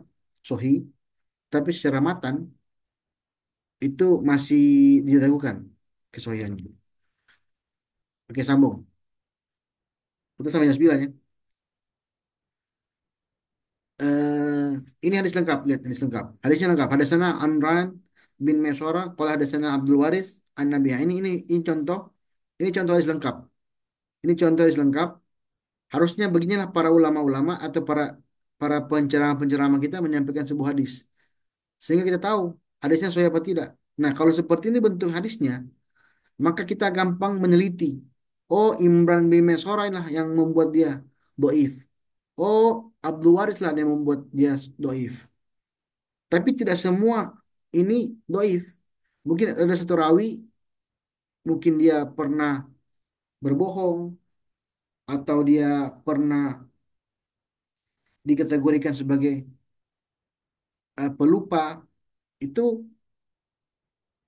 sahih, tapi secara matan itu masih diragukan kesahihannya. Oke, sambung. Kita sampai jam 9 ya. eh ini hadis lengkap, lihat hadis lengkap. Hadisnya lengkap. Hadasana Amran bin Mesora, qala hadasana Abdul Waris an Nabi. Ini contoh. Ini contoh hadis lengkap. Ini contoh hadis lengkap. Harusnya beginilah para ulama-ulama atau para para penceramah-penceramah kita menyampaikan sebuah hadis. Sehingga kita tahu hadisnya sesuai apa tidak. Nah, kalau seperti ini bentuk hadisnya, maka kita gampang meneliti. Oh, Imran bin Mesora lah yang membuat dia doif. Oh, Abdul Waris lah yang membuat dia doif. Tapi tidak semua ini doif. Mungkin ada satu rawi, mungkin dia pernah berbohong, atau dia pernah dikategorikan sebagai pelupa. Itu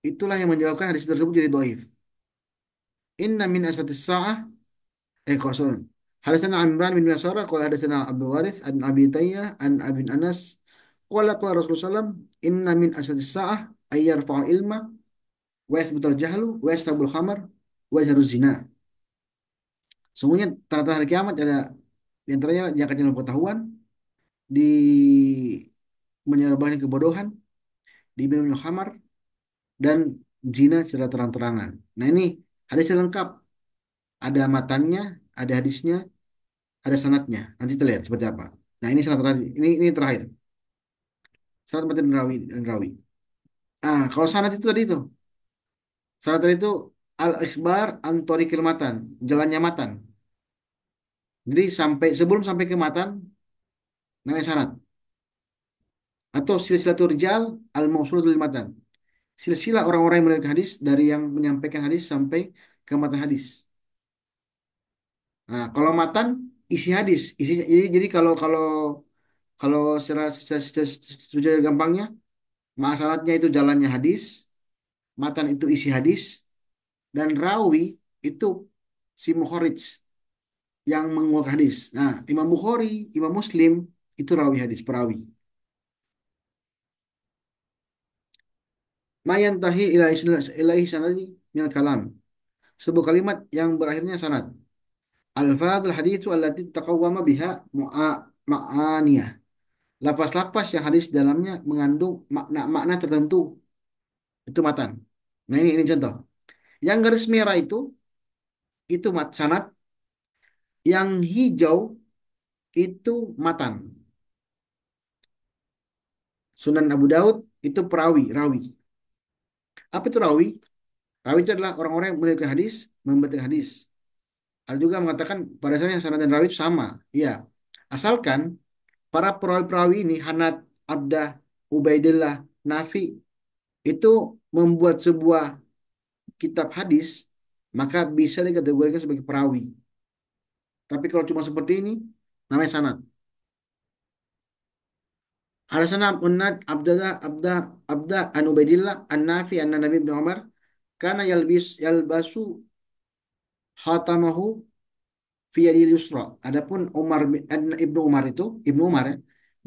itulah yang menyebabkan hadis tersebut jadi doif. Inna min asatis sa'ah, sorry. Hadatsana Imran bin Masara qala hadatsana Abdul Waris an Abi Tayyah an Abi Anas qala Rasulullah sallam inna min asatis sa'ah ay yarfa'u ilma wa yasbutul jahlu wa yastabul khamar wa yazharuz zina. Sungguhnya tanda-tanda hari kiamat ada di antaranya diangkatnya pengetahuan, di menyebarkan kebodohan, diminumnya khamar, dan zina secara terang-terangan. Nah, ini hadisnya lengkap. Ada matannya, ada hadisnya, ada sanatnya. Nanti kita lihat seperti apa. Nah, ini sanad terakhir. Ini terakhir. Sanad matan dan rawi. Ah, kalau sanad itu tadi itu. Sanad tadi itu al-ikhbar an-thariqil matan, jalannya matan. Jadi sebelum sampai ke matan namanya sanad. Atau silsilatul rijal al-mausul lil matan. Silsilah orang-orang yang meriwayatkan hadis dari yang menyampaikan hadis sampai ke matan hadis. Nah, kalau matan isi hadis, jadi kalau kalau kalau secara gampangnya, masalahnya itu jalannya hadis, matan itu isi hadis, dan rawi itu si mukharij yang mengeluarkan hadis. Nah, Imam Bukhari, Imam Muslim itu rawi hadis, perawi. Mayan tahi ilaihi sanadi minal kalam. Sebuah kalimat yang berakhirnya sanad. Al-fadhil hadithu allati taqawwama biha ma'aniyah. Lafaz-lafaz yang hadis dalamnya mengandung makna-makna tertentu. Itu matan. Nah, ini contoh. Yang garis merah itu sanad. Yang hijau itu matan. Sunan Abu Daud itu perawi, rawi. Apa itu rawi? Rawi itu adalah orang-orang yang meriwayatkan hadis, memberitakan hadis. Ada juga mengatakan pada dasarnya sanad dan rawi itu sama. Iya. Asalkan para perawi-perawi ini, Hanad, Abdah, Ubaidillah, Nafi, itu membuat sebuah kitab hadis, maka bisa dikategorikan sebagai perawi. Tapi kalau cuma seperti ini, namanya sanad. Ada sanad Unad Abdullah Abdah an Ubaidillah an Nafi an Nabi bin Umar karena yalbasu khatamahu fi yadil yusra. Adapun Ibnu Umar itu, Ibnu Umar ya.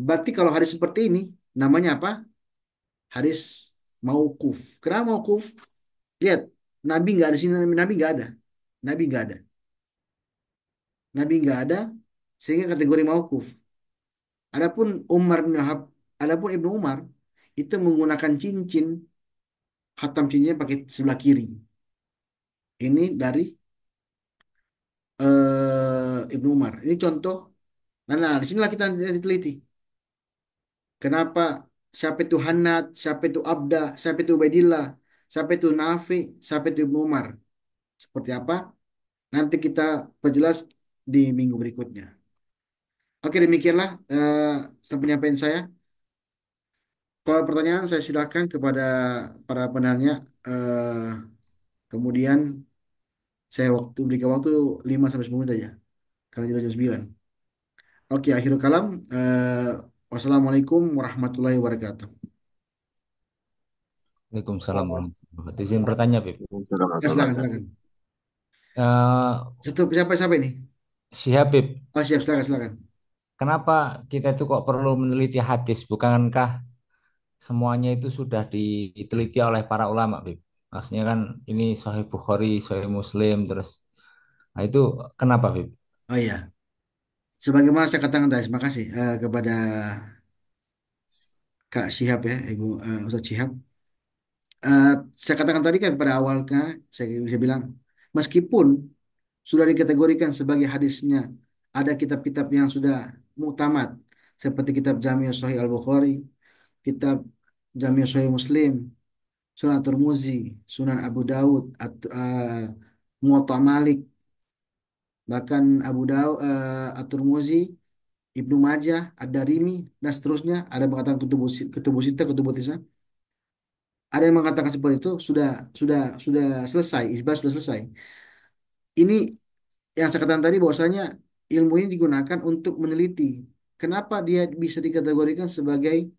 Berarti kalau hadis seperti ini namanya apa? Hadis mauquf. Kenapa mauquf? Lihat, Nabi nggak ada sini, Nabi nggak ada. Nabi nggak ada. Nabi nggak ada sehingga kategori mauquf. Adapun Umar bin Wahab, adapun Ibnu Umar itu menggunakan cincin, khatam cincinnya pakai sebelah kiri. Ini dari Ibnu Umar. Ini contoh. Nah, disinilah kita diteliti. Kenapa? Siapa itu Hanad, siapa itu Abda, siapa itu Ubaidillah, siapa itu Nafi, siapa itu Ibnu Umar. Seperti apa? Nanti kita perjelas di minggu berikutnya. Oke, demikianlah penyampaian saya. Kalau pertanyaan saya silakan kepada para penanya. Eh, Kemudian saya berikan waktu 5 sampai 10 menit aja. Karena sudah jam 9. Oke, akhirul kalam. Wassalamualaikum warahmatullahi wabarakatuh. Waalaikumsalam warahmatullahi wabarakatuh. Izin bertanya, Bib. Ya, silakan, silakan. Eh Siapa ini? Syihab, Bib, Oh, siap, silakan, silakan. kenapa kita itu kok perlu meneliti hadis? Bukankah semuanya itu sudah diteliti oleh para ulama, Bib? Maksudnya kan ini Sahih Bukhari, Sahih Muslim, terus. Nah itu kenapa, Bib? Oh iya, sebagaimana saya katakan tadi, terima kasih kepada Kak Syihab ya, Ibu Ustadz Syihab. Eh, saya katakan tadi kan pada awalnya, saya bisa bilang, meskipun sudah dikategorikan sebagai hadisnya, ada kitab-kitab yang sudah muktamad, seperti kitab Jami' Sahih Al-Bukhari, kitab Jami' Sahih Muslim, Sunan Tirmizi, Sunan Abu Daud, Muwatta Malik, bahkan Abu Daud, At-Tirmizi, Ibnu Majah, Ad-Darimi, dan seterusnya. Ada yang mengatakan Kutubus Sittah, Kutubus Tisah. Ada yang mengatakan seperti itu sudah selesai, isbah sudah selesai. Ini yang saya katakan tadi bahwasanya ilmu ini digunakan untuk meneliti kenapa dia bisa dikategorikan sebagai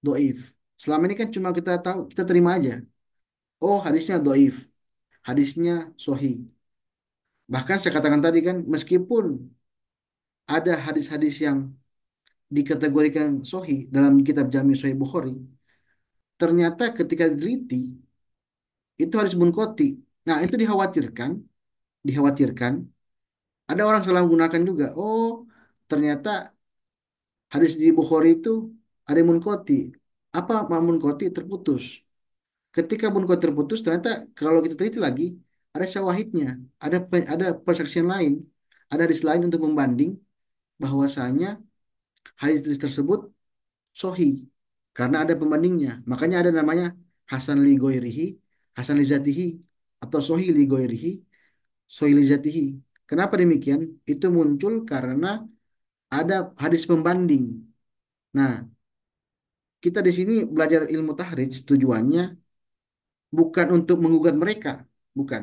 doif. Selama ini kan cuma kita tahu, kita terima aja. Oh, hadisnya doif, hadisnya sohi. Bahkan saya katakan tadi kan, meskipun ada hadis-hadis yang dikategorikan sohi dalam kitab Jami Sahih Bukhari, ternyata ketika diteliti itu hadis munqati. Nah, itu dikhawatirkan ada orang salah menggunakan juga. Oh, ternyata hadis di Bukhari itu ada yang munqati. Apa munqati? Terputus. Ketika munqati terputus, ternyata kalau kita teliti lagi ada syawahidnya, ada persaksian lain, ada hadis lain untuk membanding bahwasanya hadis tersebut sohi karena ada pembandingnya. Makanya ada namanya Hasan li Ghoirihi, Hasan li Zatihi, atau Sohi li Ghoirihi, Sohi li Zatihi. Kenapa demikian? Itu muncul karena ada hadis pembanding. Nah, kita di sini belajar ilmu tahrij tujuannya bukan untuk menggugat mereka, bukan.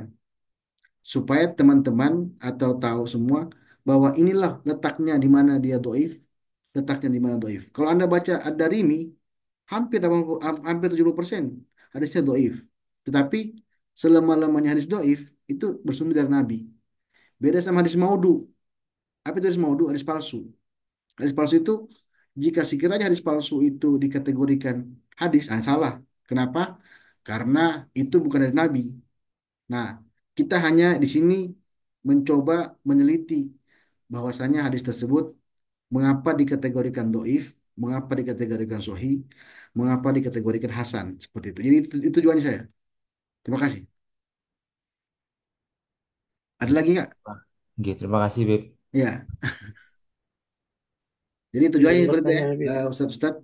Supaya teman-teman atau tahu semua bahwa inilah letaknya di mana dia doif, letaknya di mana doif. Kalau Anda baca Ad-Darimi, hampir 80, hampir 70% hadisnya doif. Tetapi selama-lamanya hadis doif itu bersumber dari Nabi. Beda sama hadis maudhu. Apa itu hadis maudhu? Hadis palsu. Hadis palsu itu jika sekiranya hadis palsu itu dikategorikan hadis, salah. Kenapa? Karena itu bukan dari Nabi. Nah, kita hanya di sini mencoba meneliti bahwasanya hadis tersebut mengapa dikategorikan doif, mengapa dikategorikan sohi, mengapa dikategorikan hasan seperti itu. Jadi itu tujuannya saya. Terima kasih. Ada lagi nggak? Gitu, terima kasih, Bib. Ya. Jadi tujuannya Izin seperti itu ya, bertanya, Bib. Ustadz Ustadz.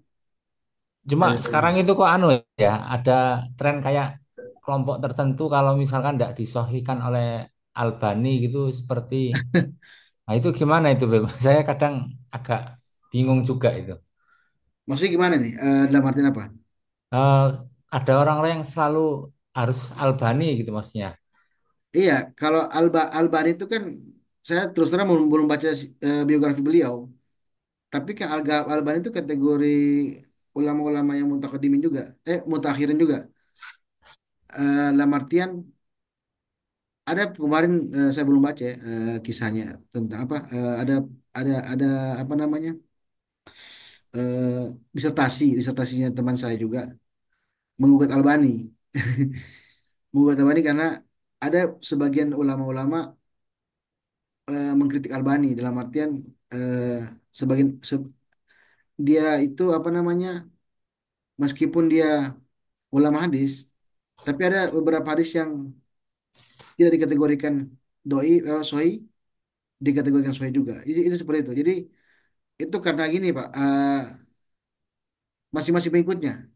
Cuma Eh, sekarang itu kok anu ya, ada tren kayak kelompok tertentu kalau misalkan tidak disohikan oleh Albani gitu seperti, nah itu gimana itu Beb? Saya kadang agak bingung juga itu. Maksudnya gimana nih? Dalam artian apa? Eh, ada orang-orang yang selalu harus Albani gitu maksudnya. Iya, kalau Albani itu kan saya terus terang belum baca biografi beliau. Tapi kan Albani itu kategori ulama-ulama yang mutakadimin juga, mutakhirin juga. Dalam artian ada kemarin saya belum baca ya, kisahnya tentang apa? Ada apa namanya? Disertasinya teman saya juga menggugat Albani. Menggugat Albani karena ada sebagian ulama-ulama mengkritik Albani dalam artian eh, sebagian dia itu apa namanya, meskipun dia ulama hadis, tapi ada beberapa hadis yang tidak dikategorikan doi, sahih, dikategorikan sahih juga. Itu seperti itu. Jadi itu karena gini Pak, masing-masing pengikutnya.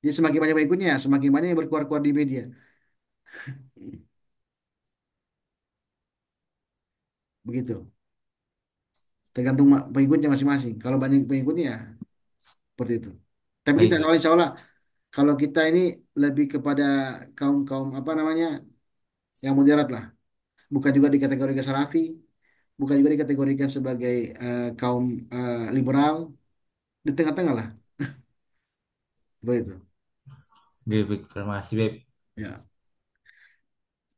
Jadi semakin banyak pengikutnya, semakin banyak yang berkuar-kuar di media. Begitu. Tergantung pengikutnya masing-masing. Kalau banyak pengikutnya ya seperti itu. Tapi kita Baik, kalau insya Allah, kalau kita ini lebih kepada kaum kaum apa namanya, yang moderat lah. Bukan juga dikategorikan salafi, bukan juga dikategorikan sebagai kaum liberal, di tengah-tengah lah. Begitu. Beb, terima kasih Beb. Ya.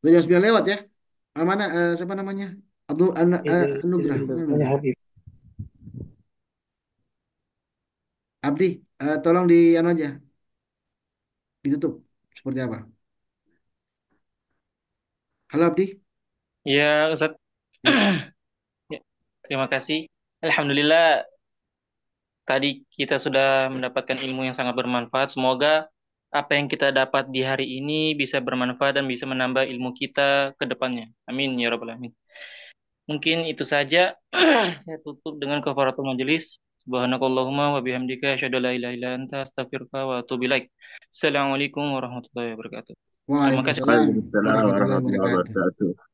Udah jam 9 lewat ya. Mana siapa namanya? Anugrah. Mana Saya Anugrah? Habib. Abdi, tolong di anu aja, ditutup. Seperti apa? Halo Abdi. Ya, Ustaz. Ya. Ya, terima kasih. Alhamdulillah, tadi kita sudah mendapatkan ilmu yang sangat bermanfaat. Semoga apa yang kita dapat di hari ini bisa bermanfaat dan bisa menambah ilmu kita ke depannya. Amin ya rabbal alamin. Mungkin itu saja. Saya tutup dengan kafaratul majelis. Subhanakallahumma wa bihamdika asyhadu an la ilaha illa anta astaghfiruka wa atubu ilaik. Assalamualaikum warahmatullahi wabarakatuh. Terima kasih. Waalaikumsalam Waalaikumsalam warahmatullahi warahmatullahi wabarakatuh. wabarakatuh.